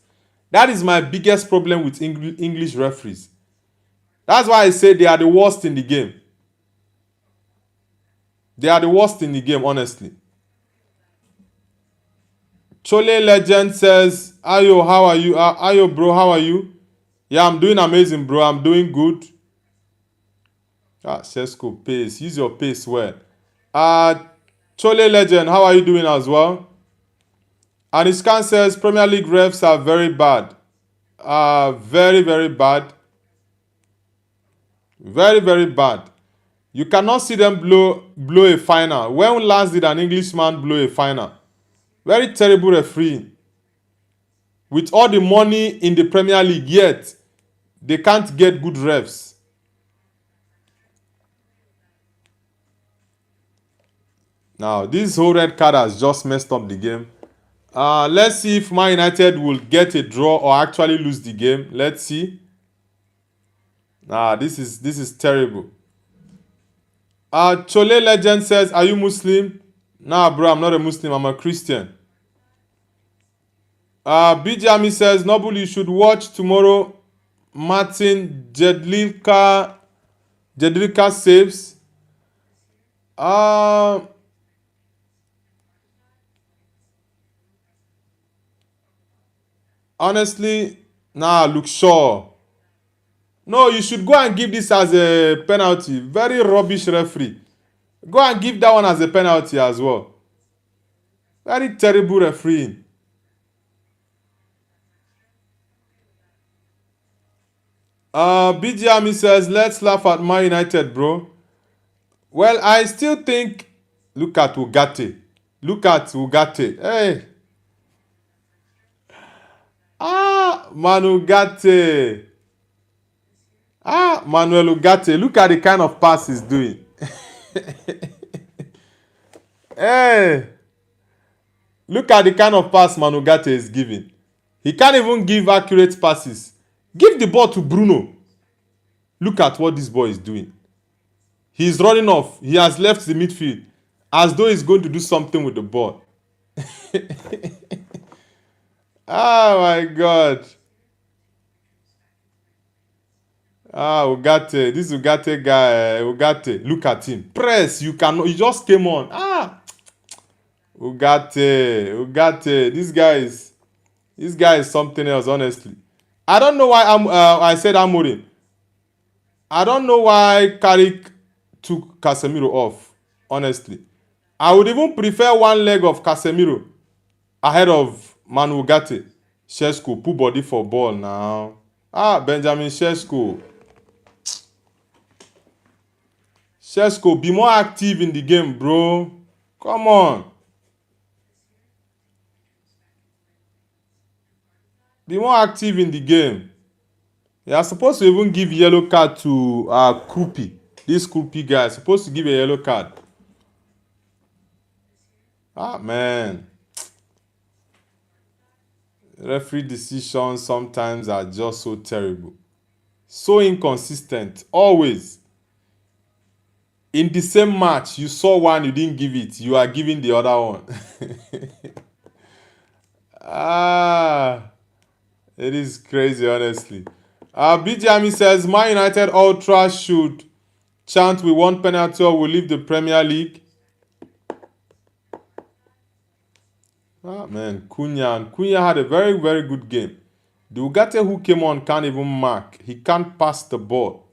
That is my biggest problem with English referees. That's why I say they are the worst in the game. They are the worst in the game, honestly. Chole Legend says, Ayo, how are you? Ayo, bro, how are you? Yeah, I'm doing amazing, bro. I'm doing good. Sesko, pace. Use your pace well. Chole Legend, how are you doing as well? And Iskan says, Premier League refs are very bad. Very, very bad. Very, very bad. You cannot see them blow a final. When last did an Englishman blow a final? Very terrible referee. With all the money in the Premier League, yet they can't get good refs. Now, this whole red card has just messed up the game. Let's see if Man United will get a draw or actually lose the game. Let's see. This is terrible. Chole Legend says, are you Muslim? Nah, bro, I'm not a Muslim. I'm a Christian. Bijami says, Noble, you should watch tomorrow. Martin Jedlika saves. Honestly, Luke Shaw. No, you should go and give this as a penalty. Very rubbish referee. Go and give that one as a penalty as well. Very terrible refereeing. BGME says, let's laugh at Man United, bro. Well, I still think Look at Ugarte. Look at Ugarte. Hey. Manu Ugarte. Manuel Ugarte. Look at the kind of pass he's doing. Hey. Look at the kind of pass Manu Ugarte is giving. He can't even give accurate passes. Give the ball to Bruno. Look at what this boy is doing. He's running off. He has left the midfield as though he's going to do something with the ball. Oh my God. Ugarte. This Ugarte guy. Ugarte. Look at him. Press. You cannot. He just came on. Ugarte. This guy is something else, honestly. I don't know why I said Amorim. I don't know why Carrick took Casemiro off, honestly. I would even prefer one leg of Casemiro ahead of Manu Ugarte. Šeško, put body for ball now. Benjamin Šeško. Šeško, be more active in the game, bro. Come on. Be more active in the game. They are supposed to even give yellow card to Krupi. This Krupi guy is supposed to give a yellow card. Man. Referee decisions sometimes are just so terrible. So inconsistent. Always. In the same match, you saw one, you didn't give it. You are giving the other one. It is crazy, honestly. BJami says, Man United Ultra should chant we want penalty or we leave the Premier League. Man, Cunha had a very, very good game. The Ugarte who came on can't even mark. He can't pass the ball.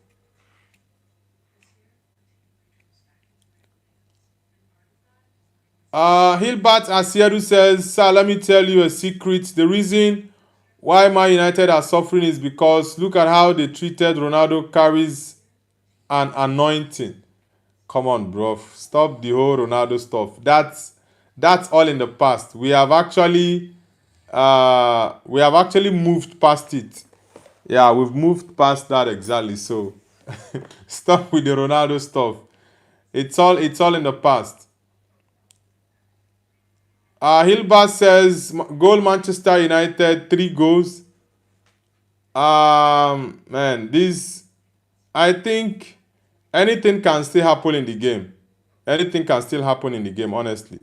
Hilbert Asieru says, Sir, let me tell you a secret. The reason why Man United are suffering is because look at how they treated Ronaldo carries an anointing. Come on, bro. Stop the whole Ronaldo stuff. That's all in the past. We have actually moved past it. Yeah, we've moved past that exactly. So stop with the Ronaldo stuff. It's all in the past. Hilbert says, goal Manchester United, 3 goals. Man, I think anything can still happen in the game. Anything can still happen in the game, honestly.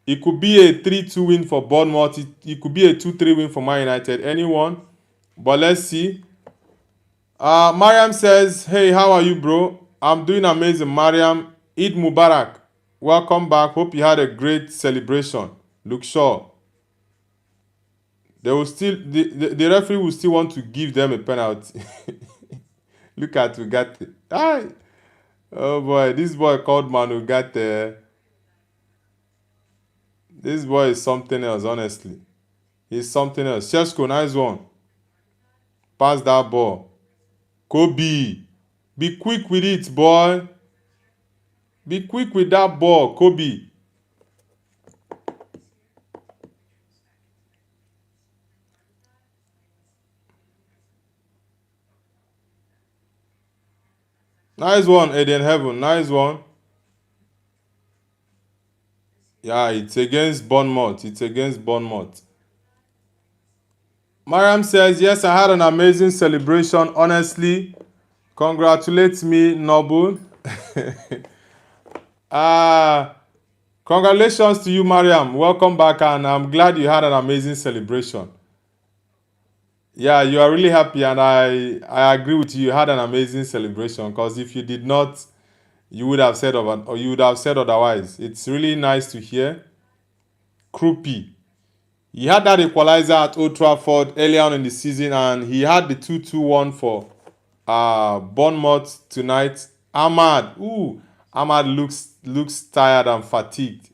It could be a 3-2 win for Bournemouth. It could be a 2-3 win for Man United. Anyone. But let's see. Mariam says, hey, how are you, bro? I'm doing amazing, Mariam. Eid Mubarak. Welcome back. Hope you had a great celebration. Look sure. They will still the referee will still want to give them a penalty. Look at Ugarte. Oh boy, this boy called Manu Ugarte. This boy is something else, honestly. He's something else. Šeško, nice one. Pass that ball. Kobe. Be quick with it, boy. Be quick with that ball, Kobe. Nice one, Eden Heaven. Nice one. Yeah, it's against Bournemouth. Mariam says, yes, I had an amazing celebration. Honestly, congratulate me, Noble. Congratulations to you, Mariam. Welcome back, and I'm glad you had an amazing celebration. Yeah, you are really happy, and I agree with you. You had an amazing celebration, because if you did not, you would have said otherwise. It's really nice to hear. Krupi. He had that equalizer at Old Trafford earlier on in the season, and he had the 2-2-1 for Bournemouth tonight. Ahmad. Ahmad looks tired and fatigued.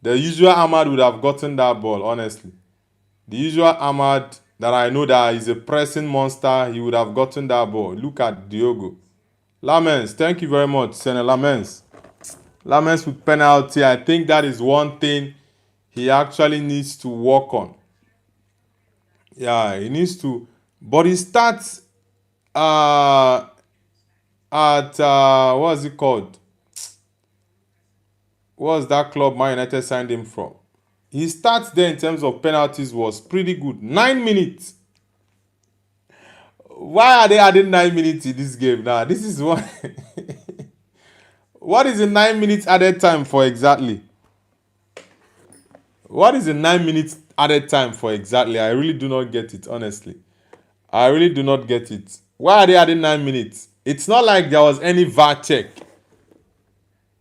The usual Ahmad would have gotten that ball, honestly. The usual Ahmad that I know that is a pressing monster, he would have gotten that ball. Look at Diogo. Lamens, thank you very much, Sene Lamens. Lamens with penalty. I think that is one thing he actually needs to work on. Yeah, he needs to. But he starts at what's it called? What's that club Man United signed him from? His stats there in terms of penalties was pretty good. 9 minutes. Why are they adding 9 minutes in this game now? This is what. What is the 9 minutes added time for exactly? What is the 9 minutes added time for exactly? I really do not get it, honestly. I really do not get it. Why are they adding 9 minutes? It's not like there was any VAR check.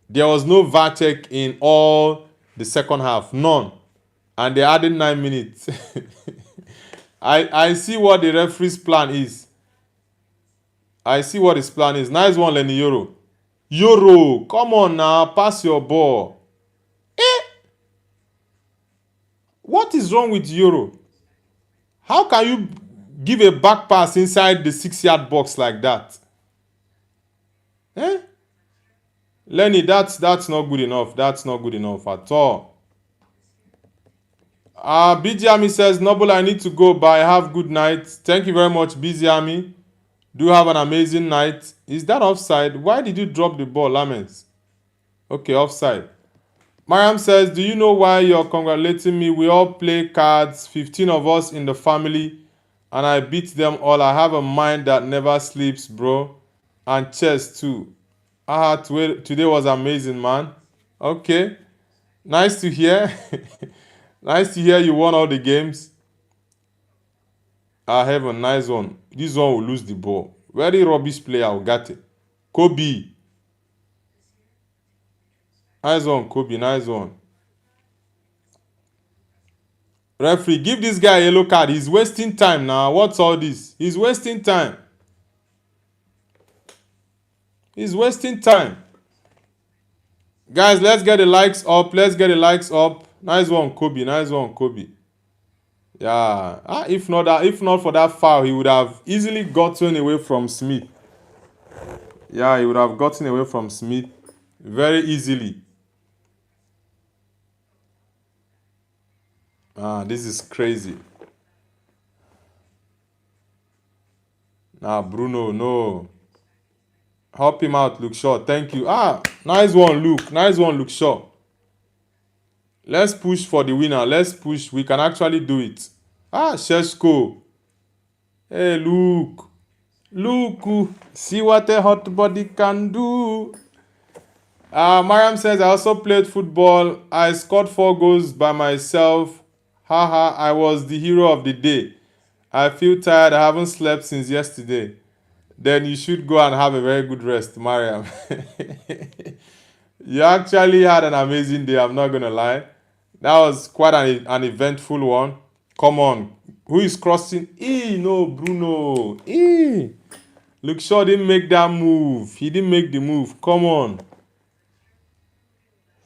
There was no VAR check in all the second half. None. And they added 9 minutes. I see what the referee's plan is. I see what his plan is. Nice one, Lenny Yoro. Yoro, come on now, pass your ball. What is wrong with Yoro? How can you give a back pass inside the 6-yard box like that? Lenny, that's not good enough. That's not good enough at all. BG Army says, Noble, I need to go, but have good night. Thank you very much, BG Army. Do have an amazing night. Is that offside? Why did you drop the ball, Lamens? Okay, offside. Mariam says, do you know why you're congratulating me? We all play cards, 15 of us in the family, and I beat them all. I have a mind that never sleeps, bro. And chess too. Today was amazing, man. Okay. Nice to hear. Nice to hear you won all the games. I have a nice one. This one will lose the ball. Very rubbish player, will get it. Kobe. Nice one, Kobe. Nice one. Referee, give this guy a yellow card. He's wasting time now. What's all this? He's wasting time. He's wasting time. Guys, let's get the likes up. Let's get the likes up. Nice one, Kobe. Nice one, Kobe. Yeah. If not for that foul, he would have easily gotten away from Smith. Yeah, he would have gotten away from Smith very easily. This is crazy. Bruno, no. Help him out, Luke Shaw. Thank you. Nice one, Luke. Nice one, Luke Shaw. Let's push for the winner. Let's push. We can actually do it. Sheshko. Hey, Luke. Luke. See what a hot body can do. Mariam says, I also played football. I scored 4 goals by myself. Haha, I was the hero of the day. I feel tired. I haven't slept since yesterday. Then you should go and have a very good rest, Mariam. You actually had an amazing day, I'm not going to lie. That was quite an eventful one. Come on. Who is crossing? No, Bruno. Luke Shaw didn't make that move. He didn't make the move. Come on.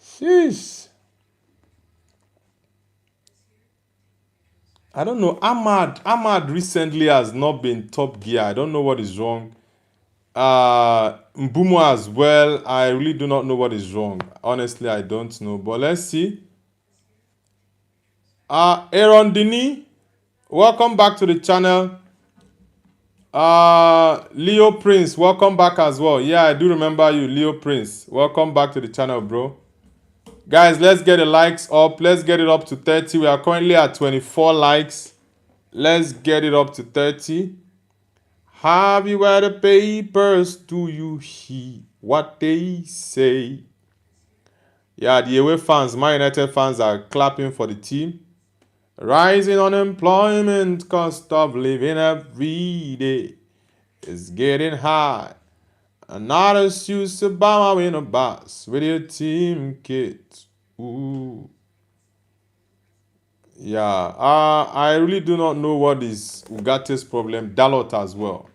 Sheesh. I don't know. Ahmad recently has not been top gear. I don't know what is wrong. Mbumo as well. I really do not know what is wrong. Honestly, I don't know. But let's see. Aaron Dini, welcome back to the channel. Leo Prince, welcome back as well. Yeah, I do remember you, Leo Prince. Welcome back to the channel, bro. Guys, let's get the likes up. Let's get it up to 30. We are currently at 24 likes. Let's get it up to 30. Have you read the papers? Do you hear what they say? Yeah, the away fans, Man United fans are clapping for the team. Rising unemployment, cost of living every day is getting high. And not as used to Obama in a bus with your team kit. Ooh. Yeah, I really do not know what is Ugate's problem. Dalot as well.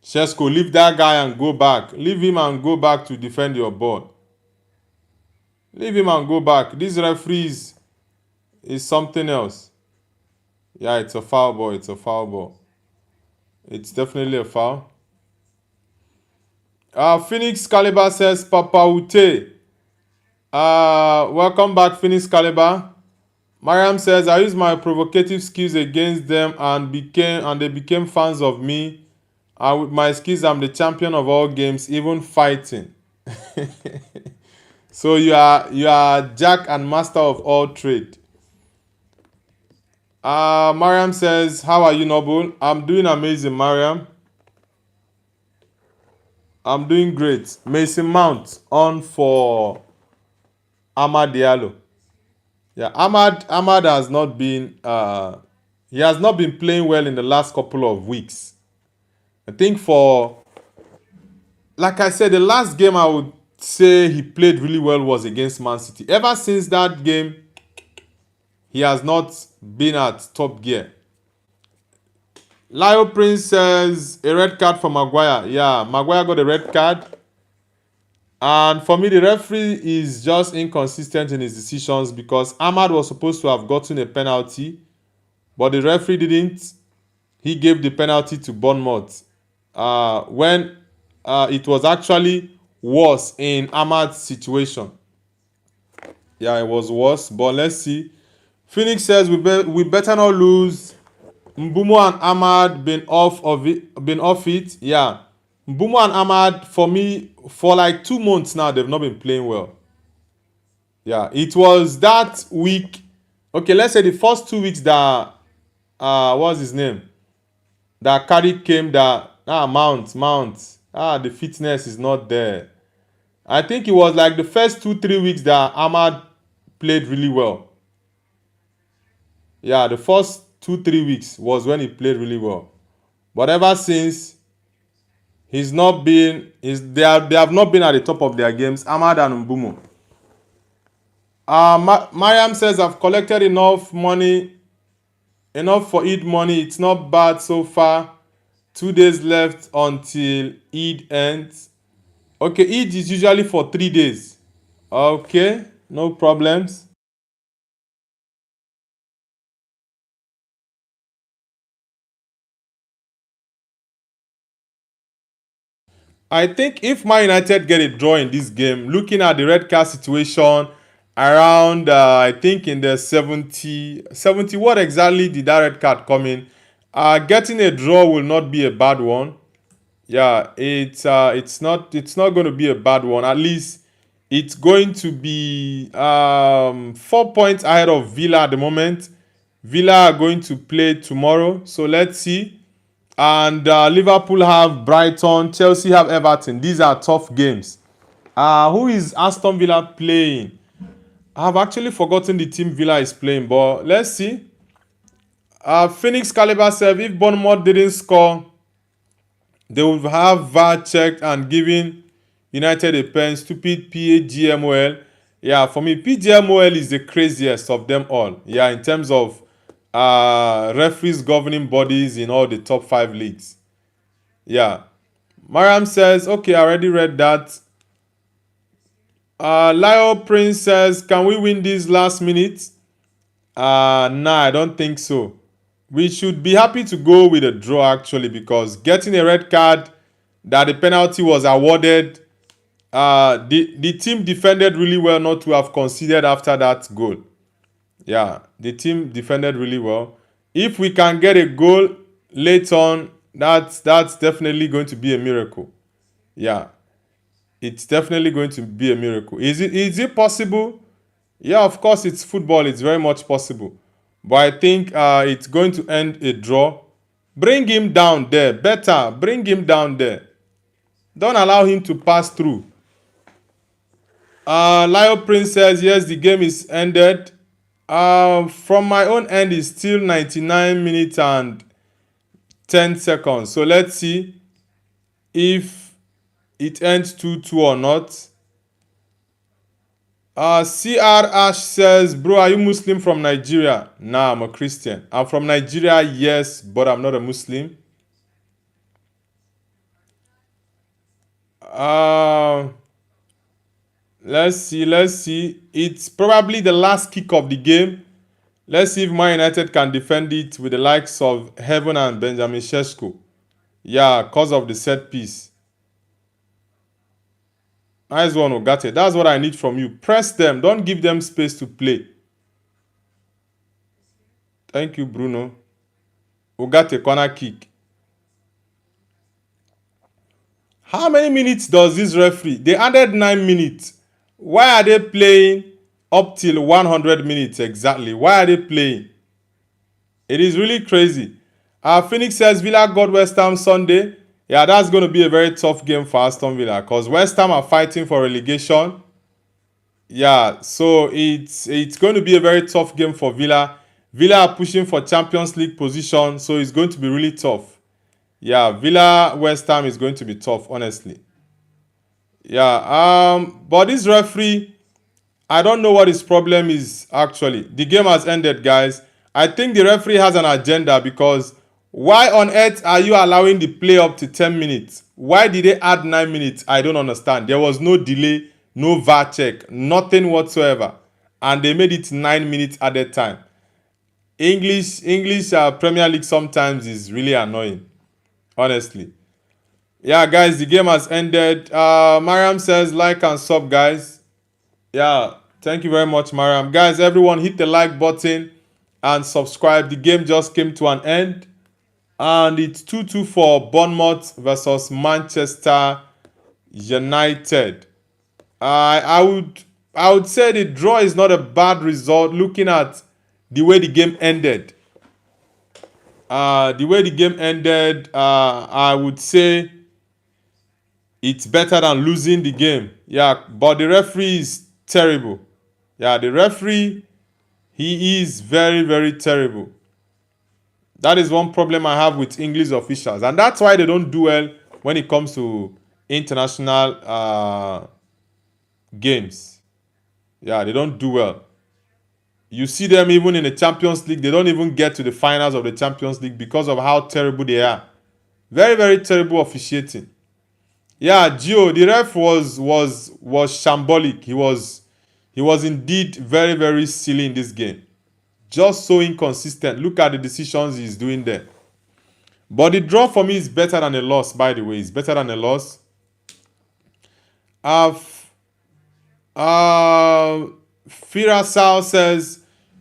Shesko, leave that guy and go back. Leave him and go back to defend your ball. Leave him and go back. These referees is something else. Yeah, it's a foul ball. It's a foul ball. It's definitely a foul. Phoenix Caliber says Papa Ute. Welcome back, Phoenix Caliber. Mariam says I used my provocative skills against them and they became fans of me. And with my skills, I'm the champion of all games, even fighting. So you are jack and master of all trade. Mariam says, how are you, Noble? I'm doing amazing, Mariam. I'm doing great. Mason Mount on for Amad Diallo. Yeah, Ahmad has not been he has not been playing well in the last couple of weeks. I think for like I said, the last game I would say he played really well was against Man City. Ever since that game, he has not been at top gear. Lyle Prince says a red card for Maguire. Yeah, Maguire got a red card. And for me, the referee is just inconsistent in his decisions because Ahmad was supposed to have gotten a penalty, but the referee didn't. He gave the penalty to Bournemouth when it was actually worse in Ahmad's situation. Yeah, it was worse, but let's see. Phoenix says we better not lose. Mbumo and Ahmad been off it. Yeah, Mbumo and Ahmad for me for like 2 months now they've not been playing well. Yeah, it was that week. Okay, let's say the first 2 weeks that what's his name? That Carrick came that Mount the fitness is not there. I think it was like the first 2-3 weeks that Ahmad played really well. Yeah, the first 2-3 weeks was when he played really well. But ever since, they have not been at the top of their games. Ahmad and Mbumo. Mariam says I've collected enough for Eid money. It's not bad so far. 2 days left until Eid ends. Okay, Eid is usually for 3 days. Okay, no problems. I think if Man United get a draw in this game, looking at the red card situation around, I think in the 70, what exactly did that red card come in? Getting a draw will not be a bad one. Yeah, it's not going to be a bad one. At least it's going to be 4 points ahead of Villa at the moment. Villa are going to play tomorrow, so let's see. And Liverpool have Brighton, Chelsea have Everton. These are tough games. Who is Aston Villa playing? I've actually forgotten the team Villa is playing, but let's see. Phoenix Caliber said if Bournemouth didn't score, they would have VAR checked and given United a pen. Stupid PGMOL. Yeah, for me, PGMOL is the craziest of them all. Yeah, in terms of referees governing bodies in all the top 5 leagues. Yeah. Mariam says, okay, I already read that. Lyle Prince says, can we win this last minute? Nah, I don't think so. We should be happy to go with a draw actually because getting a red card that the penalty was awarded, the team defended really well not to have conceded after that goal. Yeah, the team defended really well. If we can get a goal late on, that's definitely going to be a miracle. Yeah, it's definitely going to be a miracle. Is it possible? Yeah, of course it's football. It's very much possible. But I think it's going to end a draw. Bring him down there. Better. Bring him down there. Don't allow him to pass through. Lyle Prince says, yes, the game is ended. From my own end, it's still 99 minutes and 10 seconds. So let's see if it ends 2-2 or not. CR Ash says, bro, are you Muslim from Nigeria? Nah, I'm a Christian. I'm from Nigeria, yes, but I'm not a Muslim. Let's see. It's probably the last kick of the game. Let's see if Man United can defend it with the likes of Heaven and Benjamin Sesko. Yeah, cause of the set piece. Nice one, Ogate. That's what I need from you. Press them. Don't give them space to play. Thank you, Bruno. Ogate, corner kick. How many minutes does this referee? They added 9 minutes. Why are they playing up till 100 minutes exactly? Why are they playing? It is really crazy. Phoenix says Villa got West Ham Sunday. Yeah, that's going to be a very tough game for Aston Villa because West Ham are fighting for relegation. Yeah, so it's going to be a very tough game for Villa. Villa are pushing for Champions League position, so it's going to be really tough. Yeah, Villa West Ham is going to be tough, honestly. Yeah, but this referee, I don't know what his problem is actually. The game has ended, guys. I think the referee has an agenda because why on earth are you allowing the play up to 10 minutes? Why did they add 9 minutes? I don't understand. There was no delay, no VAR check, nothing whatsoever. And they made it 9 minutes at that time. English Premier League sometimes is really annoying, honestly. Yeah, guys, the game has ended. Mariam says like and sub, guys. Yeah, thank you very much, Mariam. Guys, everyone hit the like button and subscribe. The game just came to an end. And it's 2-2 for Bournemouth versus Manchester United. I would say the draw is not a bad result looking at the way the game ended. I would say it's better than losing the game. Yeah, but the referee is terrible. Yeah, the referee, he is very, very terrible. That is one problem I have with English officials. And that's why they don't do well when it comes to international games. Yeah, they don't do well. You see them even in the Champions League. They don't even get to the finals of the Champions League because of how terrible they are. Very, very terrible officiating. Yeah, Gio, the ref was shambolic. He was indeed very, very silly in this game. Just so inconsistent. Look at the decisions he's doing there. But the draw for me is better than a loss, by the way. It's better than a loss. Firasal says,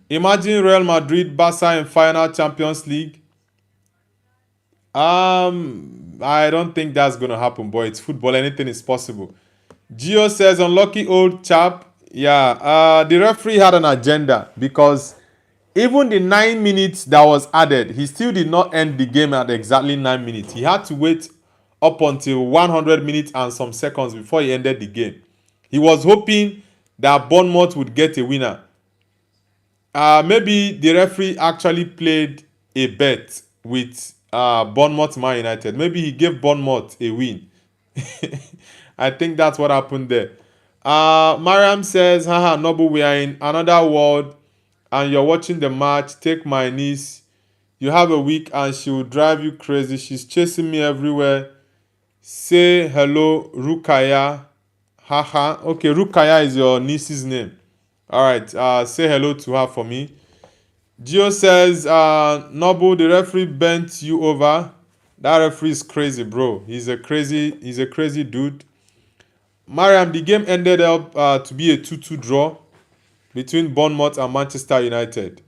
imagine Real Madrid, Barca in final Champions League. I don't think that's going to happen, boy. It's football. Anything is possible. Gio says, unlucky old chap. Yeah, the referee had an agenda because even the 9 minutes that was added, he still did not end the game at exactly 9 minutes. He had to wait up until 100 minutes and some seconds before he ended the game. He was hoping that Bournemouth would get a winner. Maybe the referee actually played a bet with Bournemouth Man United. Maybe he gave Bournemouth a win. I think that's what happened there. Mariam says, haha, Nobu, we are in another world and you're watching the match. Take my niece. You have a week and she will drive you crazy. She's chasing me everywhere. Say hello, Rukaya. Haha. Okay, Rukaya is your niece's name. Alright, say hello to her for me. Gio says, Nobu, the referee bent you over. That referee is crazy, bro. He's a crazy dude. Mariam, the game ended up to be a 2-2 draw between Bournemouth and Manchester United.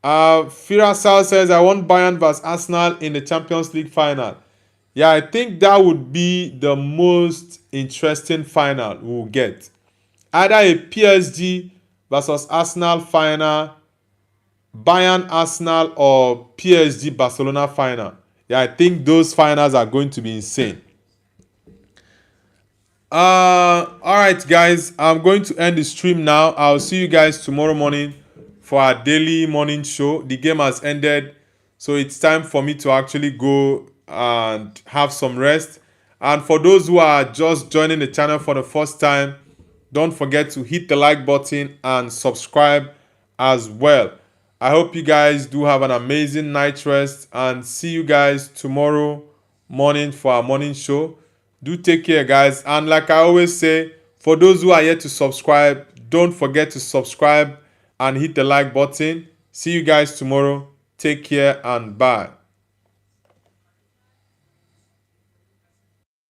Firasal says, I want Bayern vs Arsenal in the Champions League final. Yeah, I think that would be the most interesting final we'll get. Either a PSG versus Arsenal final, Bayern Arsenal, or PSG Barcelona final. Yeah, I think those finals are going to be insane. Alright, guys, I'm going to end the stream now. I'll see you guys tomorrow morning for our daily morning show. The game has ended, so it's time for me to actually go and have some rest. And for those who are just joining the channel for the first time, don't forget to hit the like button and subscribe as well. I hope you guys do have an amazing night rest and see you guys tomorrow morning for our morning show. Do take care, guys. And like I always say, for those who are yet to subscribe, don't forget to subscribe and hit the like button. See you guys tomorrow. Take care and bye.